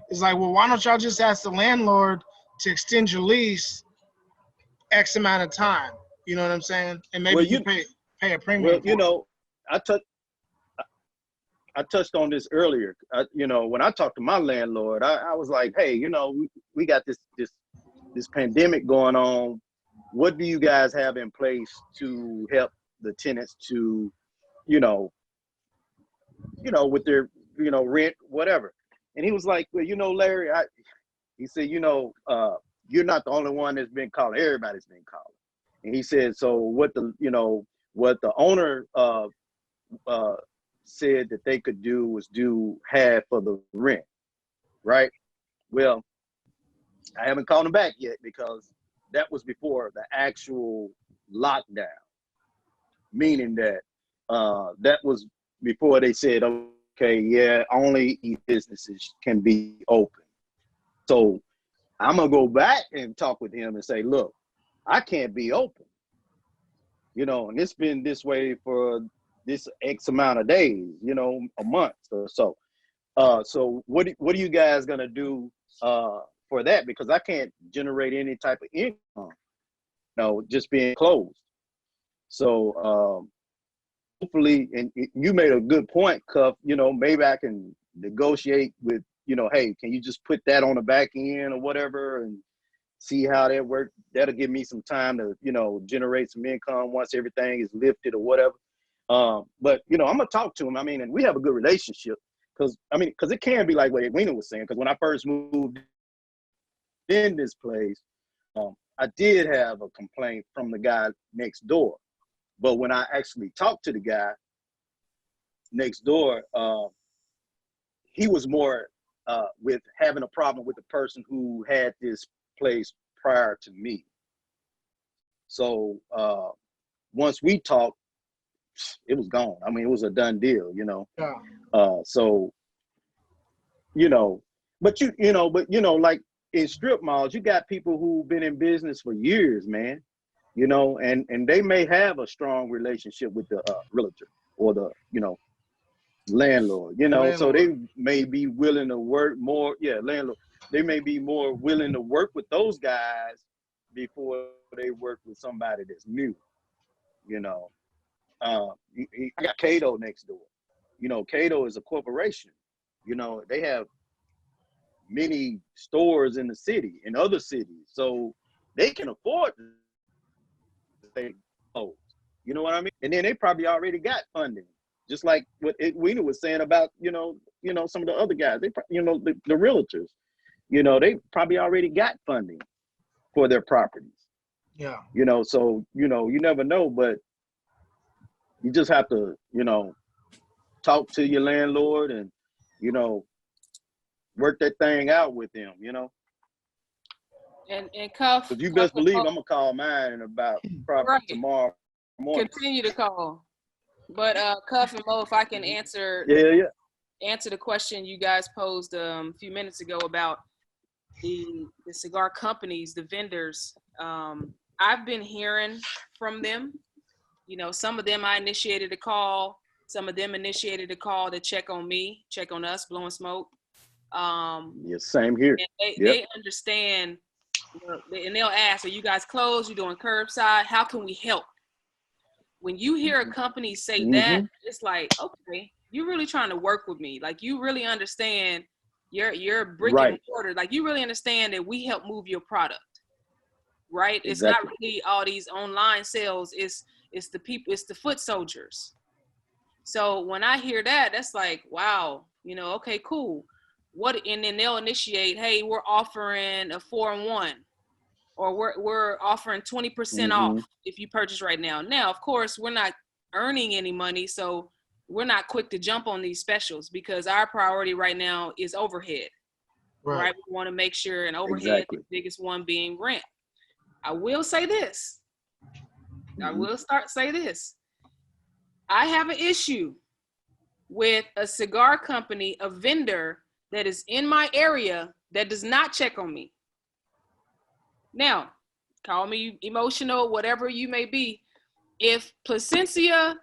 is like, well, why don't y'all just ask the landlord to extend your lease X amount of time? You know what I'm saying? And maybe you pay a premium. Well, I touched on this earlier. When I talked to my landlord, I was like, hey, we got this pandemic going on. What do you guys have in place to help the tenants to, you know, with their, you know, rent, whatever. And he was like, well, you know, Larry, he said, you know, you're not the only one that's been calling. Everybody's been calling. And he said, so what the, you know, what the owner said that they could do was do half of the rent, right? Well, I haven't called him back yet because that was before the actual lockdown, meaning that that was before they said, okay, yeah, only businesses can be open. So I'm gonna go back and talk with him and say, look, I can't be open, you know, and it's been this way for this X amount of days, you know, a month or so. So what are you guys gonna do for that? Because I can't generate any type of income, you know, just being closed. So hopefully, and you made a good point, Cuff, you know, maybe I can negotiate with, you know, hey, can you just put that on the back end or whatever and see how that works? That'll give me some time to, you know, generate some income once everything is lifted or whatever. But, you know, I'm going to talk to him. I mean, and we have a good relationship because it can be like what Edwina was saying, because when I first moved in this place, I did have a complaint from the guy next door. But when I actually talked to the guy next door, he was more with having a problem with the person who had this place prior to me. So once we talked, it was gone. I mean, it was a done deal, you know. Yeah. So, you know, but like in strip malls, you got people who've been in business for years, man. You know, and they may have a strong relationship with the realtor or the, you know, landlord, you know, so they may be willing to work more. Yeah, landlord. They may be more willing to work with those guys before they work with somebody that's new, you know. I got Cato next door. You know, Cato is a corporation. You know, they have many stores in the city, in other cities, so they can afford to stay closed. You know what I mean? And then they probably already got funding, just like what Edwina was saying about, you know, some of the other guys. They, you know, the realtors, you know, they probably already got funding for their properties. Yeah. You know, so, you know, you never know, but you just have to, you know, talk to your landlord and, you know, work that thing out with them, you know. And Cuff. But you best believe I'm gonna call mine in about probably tomorrow morning. Continue to call. But Cuff and Mo, if I can answer the question you guys posed a few minutes ago about the cigar companies, the vendors. I've been hearing from them. You know, some of them I initiated a call. Some of them initiated a call to check on me, check on us, Blowin Smoke. Yeah, same here. They understand, and they'll ask, are you guys closed? You doing curbside? How can we help? When you hear a company say that, it's like, okay, you're really trying to work with me. Like, you really understand your brick and mortar. Like, you really understand that we help move your product, right? Exactly. It's not really all these online sales. It's the people, it's the foot soldiers. So when I hear that, that's like, wow, you know, okay, cool. And then they'll initiate, hey, we're offering a 4-in-1, or we're offering 20% off if you purchase right now. Now, of course, we're not earning any money, so we're not quick to jump on these specials because our priority right now is overhead, right? We want to make sure an overhead, the biggest one being rent. I will say this. I have an issue with a cigar company, a vendor that is in my area that does not check on me. Now, call me emotional, whatever you may be. If Placencia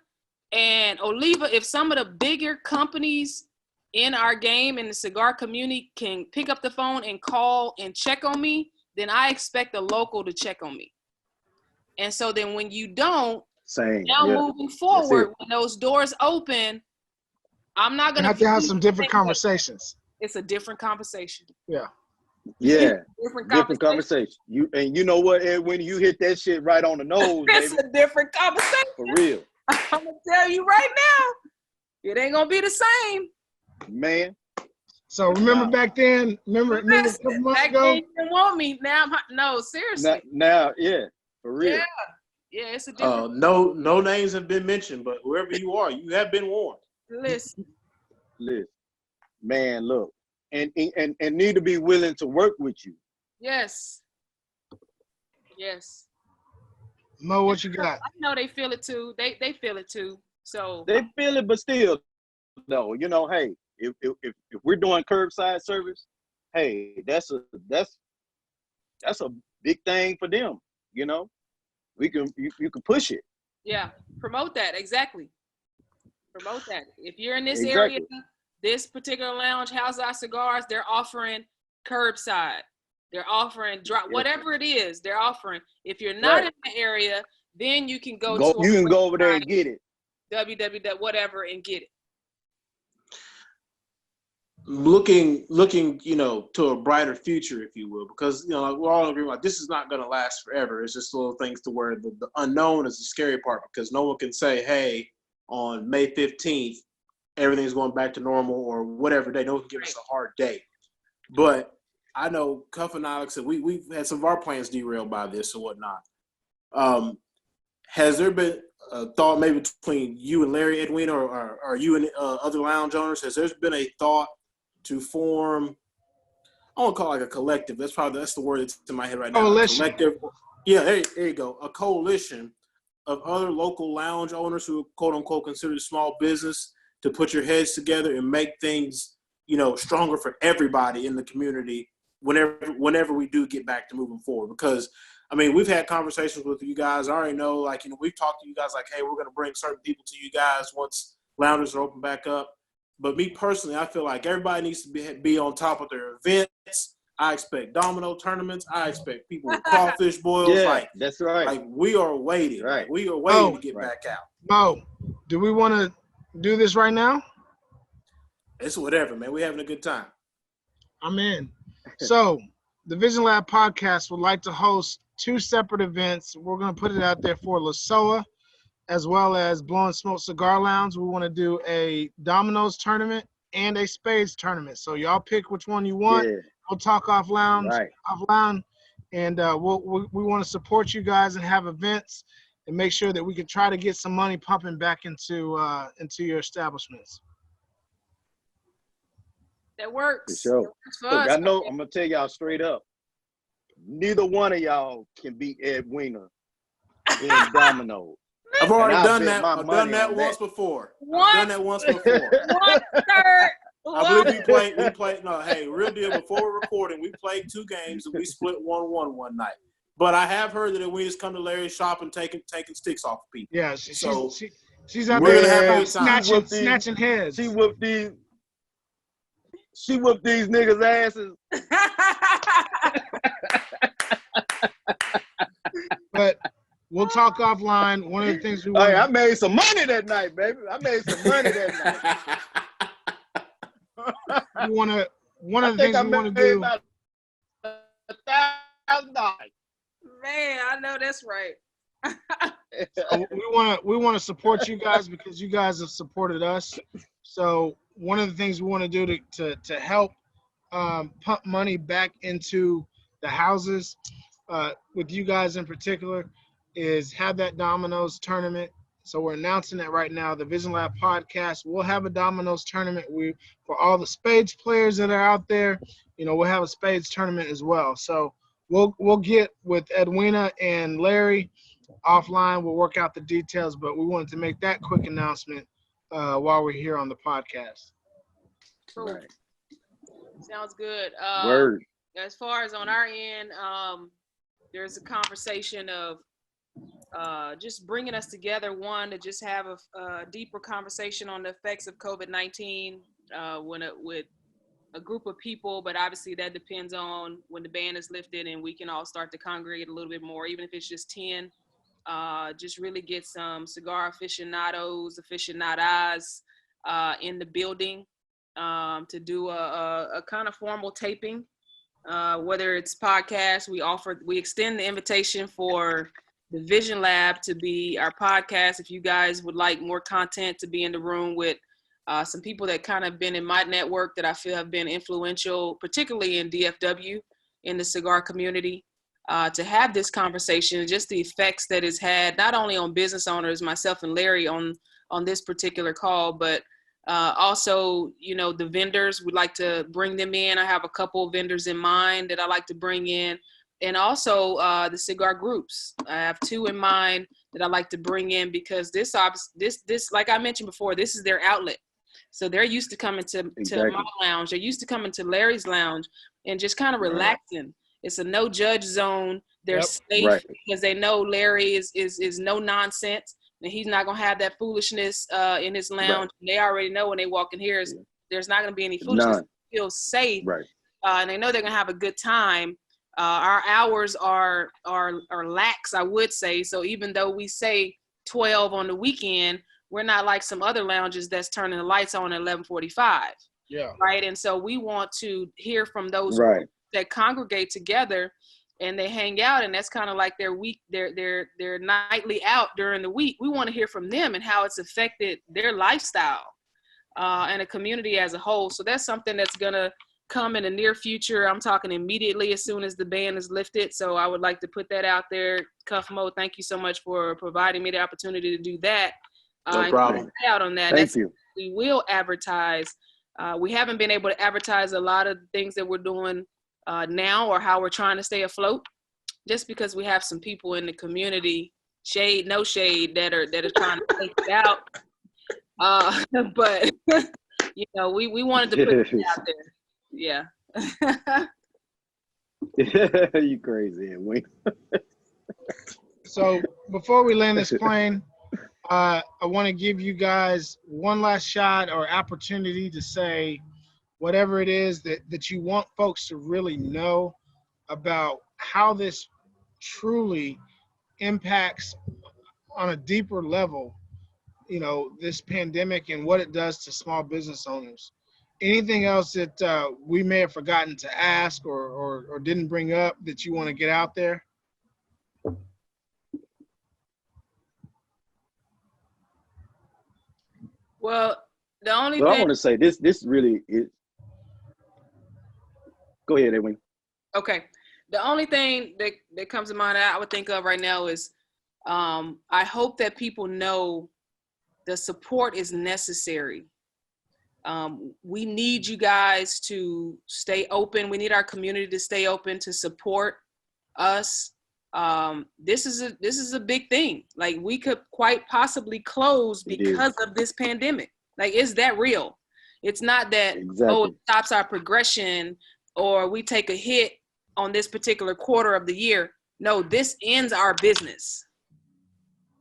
and Oliva, if some of the bigger companies in our game, in the cigar community, can pick up the phone and call and check on me, then I expect a local to check on me. And so then when you don't, moving forward, when those doors open, I'm not going to have some different conversations. It's a different conversation. Yeah. Different conversation. You know what, Ed, when you hit that shit right on the nose, it's a different conversation. For real. I'm gonna tell you right now, It ain't gonna be the same. Man. So remember back then, remember a couple months back ago? then you didn't want me. Now no, seriously. Now, yeah, for real. Yeah, it's a different. No names have been mentioned, but whoever you are, you have been warned. Listen, man, look, and need to be willing to work with you. yes. Mo, what you got? I know they feel it too. They feel it too. So They feel it, but still, though, you know, hey, if we're doing curbside service, hey, that's a big thing for them. You know, you can push it. yeah, promote that exactly. Promote that. If you're in this Exactly. area, this particular lounge, House Our Cigars, they're offering curbside. They're offering drop, whatever it is. They're offering. If you're not in the area, then you can go to. You can go over there and get it. www. Whatever and get it. Looking, you know, to a brighter future, if you will, because, you know, like we're all in agreement, like, this is not going to last forever. It's just little things to where the unknown is the scary part, because no one can say, hey, on May 15th, everything's going back to normal or whatever day. No one can give us a hard date. But I know Cuff and Alex, and we've had some of our plans derailed by this or whatnot. Has there been a thought maybe between you and Larry, Edwina, or you and other lounge owners? Has there been a thought to form, I won't call it like a collective. That's the word that's in my head right now. Coalition. A collective. Yeah, there you go. A coalition of other local lounge owners who, quote unquote, considered small business, to put your heads together and make things, you know, stronger for everybody in the community whenever we do get back to moving forward. Because, I mean, we've had conversations with you guys. I already know, like, you know, we've talked to you guys like, hey, we're going to bring certain people to you guys once lounges are open back up. But me personally, I feel like everybody needs to be on top of their events. I expect domino tournaments. I expect people with crawfish boils. Yeah, that's right. Like, we are waiting. Right. Like, we are waiting to get back out. Mo, do we want to do this right now? It's whatever, man. We're having a good time. I'm in. So the Vision Lab podcast would like to host 2 separate events. We're going to put it out there for LaSoa as well as Blowin Smoke Cigar Lounge. We want to do a dominoes tournament and a spades tournament. So y'all pick which one you want. Yeah. We'll talk offline, and we want to support you guys and have events and make sure that we can try to get some money pumping back into your establishments. That works. For sure. That works for Look, us. I know, I'm going to tell y'all straight up, neither one of y'all can beat Edwina in dominoes. I've already done bet that. my I've money done that on once that. before. What? I've done that once before. 1/3. I believe we played, no, hey, real deal, before we're recording, we played 2 games and we split 1-1 one night. But I have heard that Edwina's come to Larry's shop and taking sticks off of people. Yeah, she's out we're there gonna have a good time. snatching heads. She whooped these niggas' asses. But we'll talk offline. One of the things we Hey, I made some money that night, baby. I made some money that night. one of the things we want to do. About $1,000. Man, I know that's right. We want to support you guys because you guys have supported us. So one of the things we want to do to help pump money back into the houses with you guys in particular is have that dominoes tournament. So we're announcing that right now. The Vision Lab podcast will have a dominoes tournament. For all the spades players that are out there, you know, we'll have a spades tournament as well. So we'll get with Edwina and Larry offline. We'll work out the details, but we wanted to make that quick announcement while we're here on the podcast. Cool. Right. Sounds good. Word. As far as on our end, there's a conversation of just bringing us together, one, to just have a deeper conversation on the effects of COVID-19 with a group of people, but obviously that depends on when the ban is lifted and we can all start to congregate a little bit more, even if it's just 10, just really get some cigar aficionados, aficionadas in the building to do a kind of formal taping, whether it's podcast, we extend the invitation for the Vision Lab to be our podcast. If you guys would like more content, to be in the room with some people that kind of been in my network that I feel have been influential, particularly in DFW, in the cigar community, to have this conversation, just the effects that it's had, not only on business owners, myself and Larry on this particular call, but also, you know, the vendors, would like to bring them in. I have a couple of vendors in mind that I like to bring in. And also the cigar groups. I have 2 in mind that I like to bring in, because this, like I mentioned before, this is their outlet. So they're used to coming to my lounge. They're used to coming to Larry's lounge and just kind of relaxing. It's a no judge zone. They're safe because they know Larry is no nonsense, and he's not gonna have that foolishness in his lounge. They already know when they walk in here, there's not gonna be any foolishness. They feel safe, and they know they're gonna have a good time. Our hours are lax, I would say. So even though we say 12 on the weekend, we're not like some other lounges that's turning the lights on at 11:45. Yeah. Right. And so we want to hear from those that congregate together and they hang out, and that's kind of like their nightly out during the week. We want to hear from them and how it's affected their lifestyle and the community as a whole. So that's something that's gonna come in the near future. I'm talking immediately as soon as the ban is lifted. So I would like to put that out there. Cuff Mo, thank you so much for providing me the opportunity to do that. No problem. Out on that. Thank you. We will advertise. We haven't been able to advertise a lot of things that we're doing now, or how we're trying to stay afloat, just because we have some people in the community, shade, no shade, that are trying to take it out. But you know, we wanted to put it out there. Yeah. You crazy, Edwina. So before we land this plane, I want to give you guys one last shot or opportunity to say whatever it is that you want folks to really know about how this truly impacts on a deeper level, you know, this pandemic and what it does to small business owners. Anything else that we may have forgotten to ask or didn't bring up that you want to get out there? Well, the only Well, thing I want to say this really is. Go ahead, Edwin. Okay. The only thing that comes to mind that I would think of right now is I hope that people know the support is necessary. We need you guys to stay open. We need our community to stay open to support us. This is a big thing. Like, we could quite possibly close because of this pandemic. Like, is that real? It's not that, oh, it stops our progression or we take a hit on this particular quarter of the year. No, this ends our business.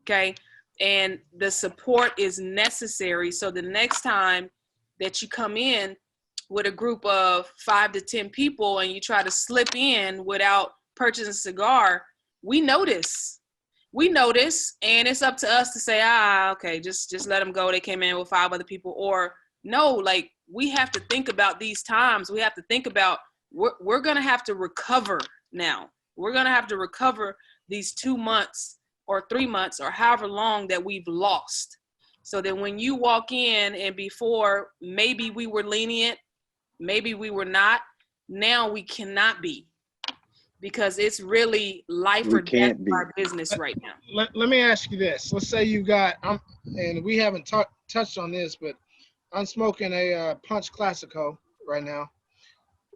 Okay. And the support is necessary. So the next time that you come in with a group of 5 to 10 people and you try to slip in without purchasing a cigar, we notice, and it's up to us to say, okay, just let them go. They came in with 5 other people. Or no, like, we have to think about these times. We have to think about, we're going to have to recover now. We're going to have to recover these 2 months or 3 months or however long that we've lost. So that when you walk in, and before maybe we were lenient, maybe we were not, now we cannot be, because it's really life or death for our business right now. Let me ask you this. Let's say you got, and we haven't touched on this, but I'm smoking a Punch Classico right now.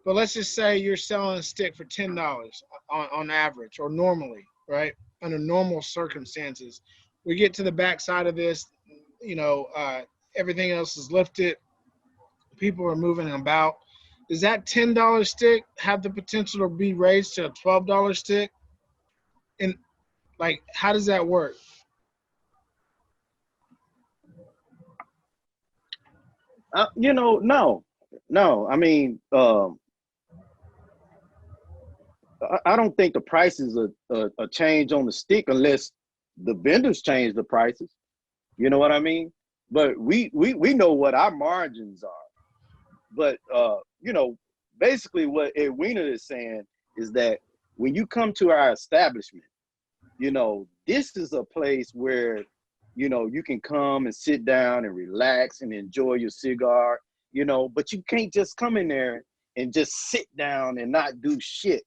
But let's just say you're selling a stick for $10 on average, or normally, right? Under normal circumstances. We get to the backside of this, you know, everything else is lifted. People are moving about. Does that $10 stick have the potential to be raised to a $12 stick? And like, how does that work? You know, no. I mean, I don't think the prices a change on the stick unless the vendors change the prices. You know what I mean? But we know what our margins are. But you know, basically what Edwina is saying is that when you come to our establishment, you know, this is a place where You know, you can come and sit down and relax and enjoy your cigar, you know, but you can't just come in there and just sit down and not do shit.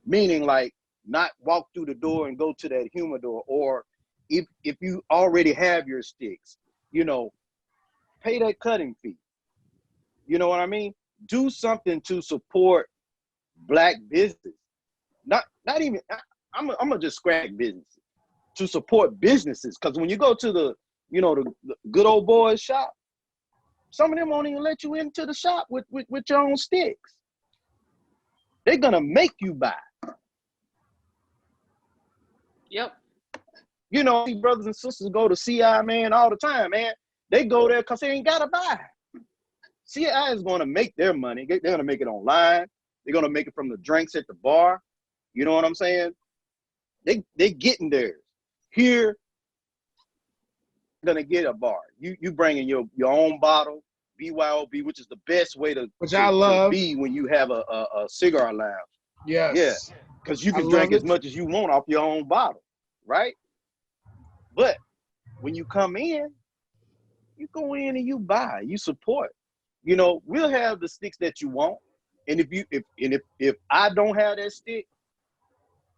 Meaning like not walk through the door and go to that humidor, or if you already have your sticks, you know, pay that cutting fee. You know what I mean? Do something to support Black business. Not even, I'm gonna just scratch businesses. To support businesses, because when you go to the, you know, the good old boys shop, some of them won't even let you into the shop with your own sticks. They're gonna make you buy. Yep. You know, these brothers and sisters go to CI, man, all the time, man. They go there because they ain't gotta buy. CI is gonna make their money. They're gonna make it online. They're gonna make it from the drinks at the bar. You know what I'm saying? They getting theirs. Here, you're gonna get a bar. You bringing your own bottle, BYOB, which is the best way to be when you have a cigar lounge. Yes. Yeah, because you can drink as much as you want off your own bottle, right? But when you come in, you go in and you buy, you support. You know, we'll have the sticks that you want, and if I don't have that stick,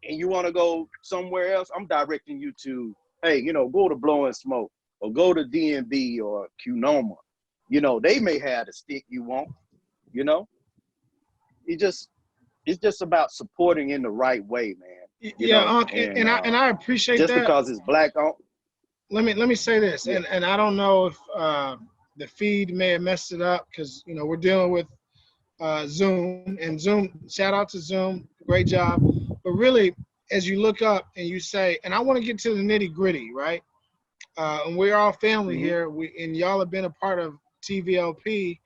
and you want to go somewhere else, I'm directing you to, hey, you know, go to Blowin Smoke or go to DMB or Cunoma. You know, they may have the stick you want, you know. It's just about supporting in the right way, man. I appreciate just that. Just because it's Black owned. Let me say this, yeah. and I don't know if the feed may have messed it up, because, you know, we're dealing with Zoom, and Zoom, shout out to Zoom, great job. But really, as you look up and you say, and I want to get to the nitty gritty, right? And we're all family here. And y'all have been a part of TVLP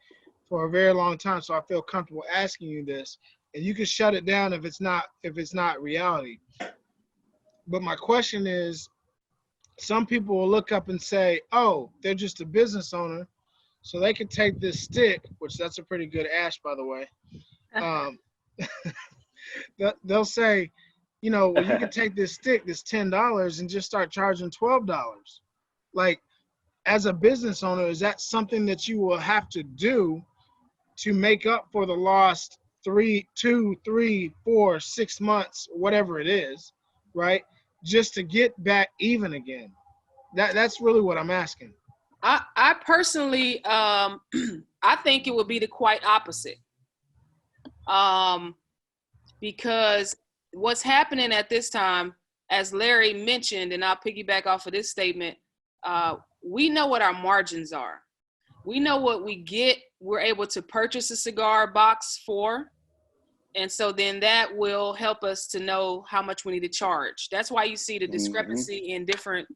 for a very long time, so I feel comfortable asking you this. And you can shut it down if it's not reality. But my question is, some people will look up and say, oh, they're just a business owner, so they could take this stick, which that's a pretty good ash, by the way. They'll say, you know, well, you could take this stick, this $10, and just start charging $12. Like, as a business owner, is that something that you will have to do to make up for the lost 2, 3, 4, 6 months, whatever it is, right? Just to get back even again? That's really what I'm asking. I personally, I think it would be the quite opposite. Because what's happening at this time, as Larry mentioned, and I'll piggyback off of this statement, we know what our margins are. We know what we're able to purchase a cigar box for. And so then that will help us to know how much we need to charge. That's why you see the discrepancy in different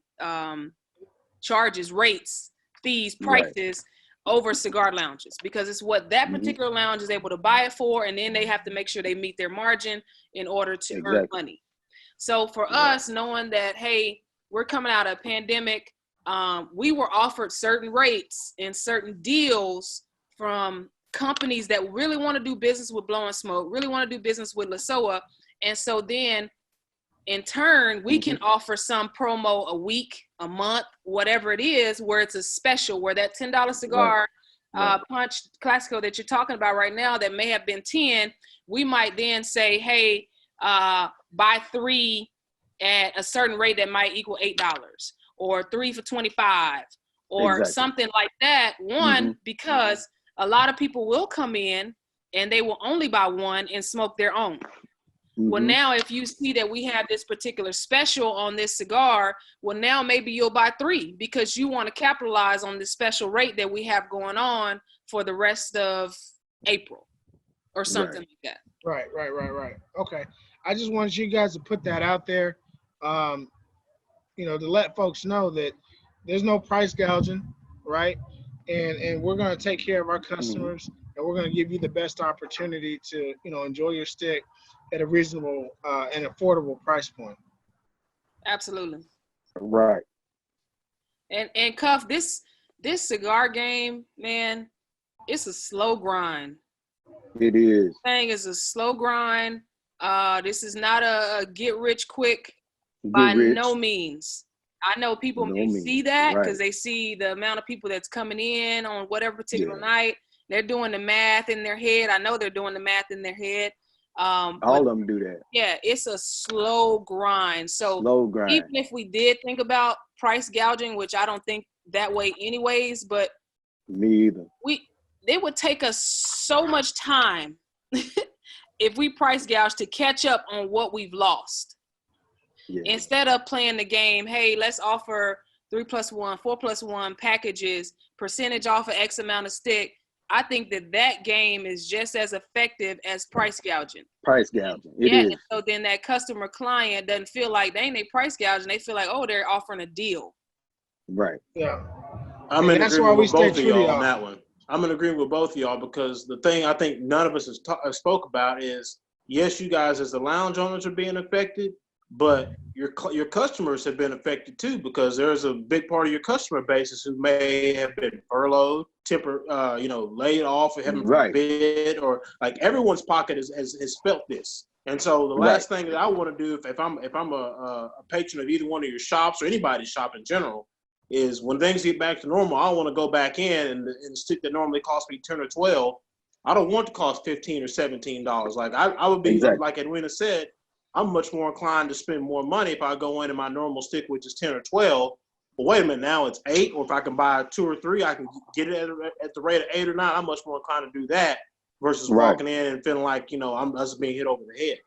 charges, rates, fees, prices over cigar lounges, because it's what that particular lounge is able to buy it for, and then they have to make sure they meet their margin in order to earn money. So for us, knowing that, hey, we're coming out of a pandemic, we were offered certain rates and certain deals from companies that really want to do business with Blowin Smoke, really want to do business with LaSoa. And so then in turn, we can offer some promo a week, a month, whatever it is, where it's a special, where that $10 cigar punch Classico that you're talking about right now that may have been 10, we might then say, hey, buy 3 at a certain rate that might equal $8, or 3 for $25, or something like that. Because a lot of people will come in and they will only buy 1 and smoke their own. Well, now if you see that we have this particular special on this cigar, well, now maybe you'll buy 3 because you want to capitalize on this special rate that we have going on for the rest of April or something like that. Right. Okay. I just wanted you guys to put that out there, you know, to let folks know that there's no price gouging, right? And we're going to take care of our customers, and we're going to give you the best opportunity to, you know, enjoy your stick at a reasonable and affordable price point. Absolutely. Right. And Cuff, this cigar game, man, it's a slow grind. It is. This thing is a slow grind. This is not a get rich quick by no means. I know people may see that because they see the amount of people that's coming in on whatever particular night. They're doing the math in their head. I know they're doing the math in their head. All of them do that. Yeah, it's a slow grind. So even if we did think about price gouging, which I don't think that way anyways, but me either. It would take us so much time if we price gouge to catch up on what we've lost. Yeah. Instead of playing the game, hey, let's offer 3+1, 4+1 packages, percentage off of X amount of stick. I think that game is just as effective as price gouging. Price gouging, it is. And so then that customer client doesn't feel like they price gouging. They feel like, oh, they're offering a deal. Right. Yeah. I'm in agreement with both of y'all on that one. I'm in agreement with both of y'all because the thing I think none of us has spoke about is, yes, you guys as the lounge owners are being affected, but your customers have been affected too, because there's a big part of your customer bases who may have been furloughed, laid off, or heaven forbid, or like everyone's pocket has felt this. And so the last thing that I want to do, if I'm a patron of either one of your shops or anybody's shop in general, is when things get back to normal, I want to go back in and stick that normally cost me 10 or 12. I don't want to cost $15 or $17. Like I would be like Edwina said, I'm much more inclined to spend more money if I go in and my normal stick, which is 10 or 12. But wait a minute, now it's 8, or if I can buy 2 or 3, I can get it at the rate of 8 or 9. I'm much more inclined to do that versus walking in and feeling like, I'm just being hit over the head.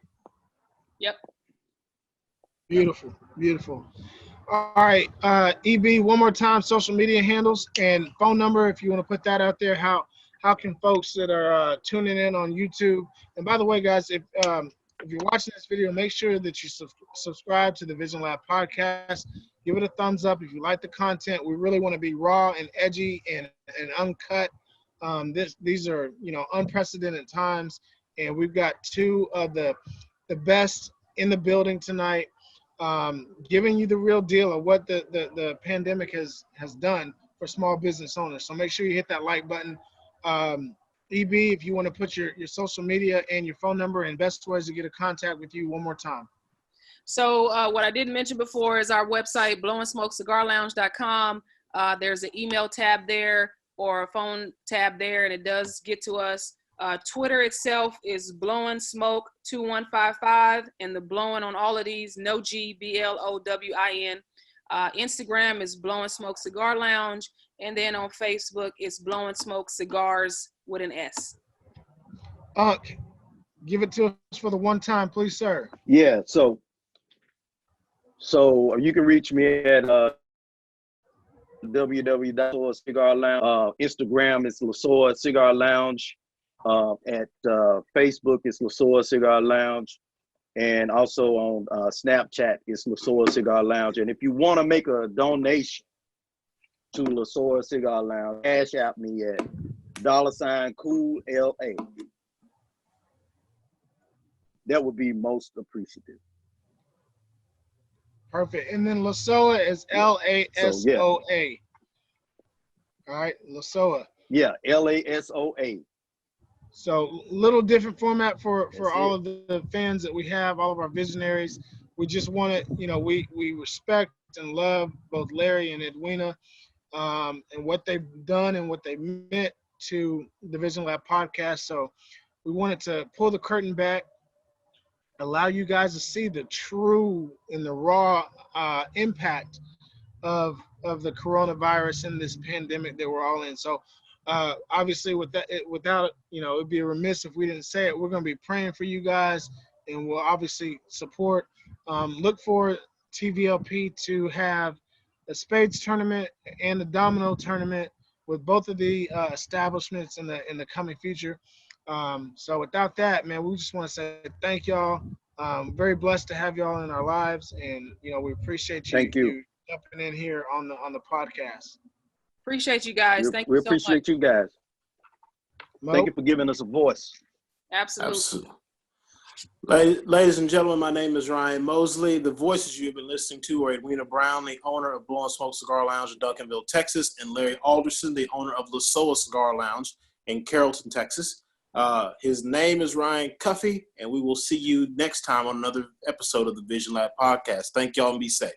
Yep. Beautiful, beautiful. All right, EB, one more time, social media handles and phone number if you want to put that out there. How can folks that are tuning in on YouTube, and by the way, guys, if you're watching this video, make sure that you subscribe to the Vision Lab podcast. Give it a thumbs up if you like the content. We really want to be raw and edgy and uncut. These are unprecedented times, and we've got 2 of the best in the building tonight, giving you the real deal of what the pandemic has done for small business owners. So make sure you hit that like button. EB, if you want to put your social media and your phone number and best ways to get in contact with you one more time. So what I didn't mention before is our website, blowinsmokecigarlounge.com. There's an email tab there or a phone tab there, and it does get to us. Twitter itself is Blowin Smoke 2155, and the blowin on all of these, no G, BLOWIN. Instagram is Blowin Smoke Cigar Lounge, and then on Facebook it's Blowin Smoke Cigars with an S. Give it to us for the one time, please, sir. Yeah, so you can reach me at www.LaSoa Cigar Lounge. Instagram is LaSoa Cigar Lounge. At Facebook, it's LaSoa Cigar Lounge, and also on Snapchat, it's LaSoa Cigar Lounge. And if you want to make a donation to LaSoa Cigar Lounge, cash out me at $CoolLA. That would be most appreciative. Perfect. And then LaSoa is LASOA. All right, LaSoa. Yeah, LASOA. So little different format for all of the fans that we have, all of our visionaries. We just want to, we respect and love both Larry and Edwina and what they've done and what they meant to the Vision Lab podcast. So we wanted to pull the curtain back, allow you guys to see the true and the raw impact of the coronavirus and this pandemic that we're all in. So obviously without it'd be remiss if we didn't say it. We're going to be praying for you guys, and we'll obviously support. Look for TVLP to have a spades tournament and a domino tournament with both of the establishments in the coming future. So without that, man, we just want to say thank y'all. Very blessed to have y'all in our lives, and we appreciate you. Thank you. Jumping in here on the podcast. Appreciate you guys. Thank you we so much. appreciate you guys. Thank you for giving us a voice. Absolutely. Ladies and gentlemen, my name is Ryan Mosley. The voices you've been listening to are Edwina Brown, the owner of Blowin Smoke Cigar Lounge in Duncanville, Texas, and Larry Alderson, the owner of LaSoa Cigar Lounge in Carrollton, Texas. His name is Ryan Cuffey, and we will see you next time on another episode of the Vision Lab podcast. Thank y'all and be safe.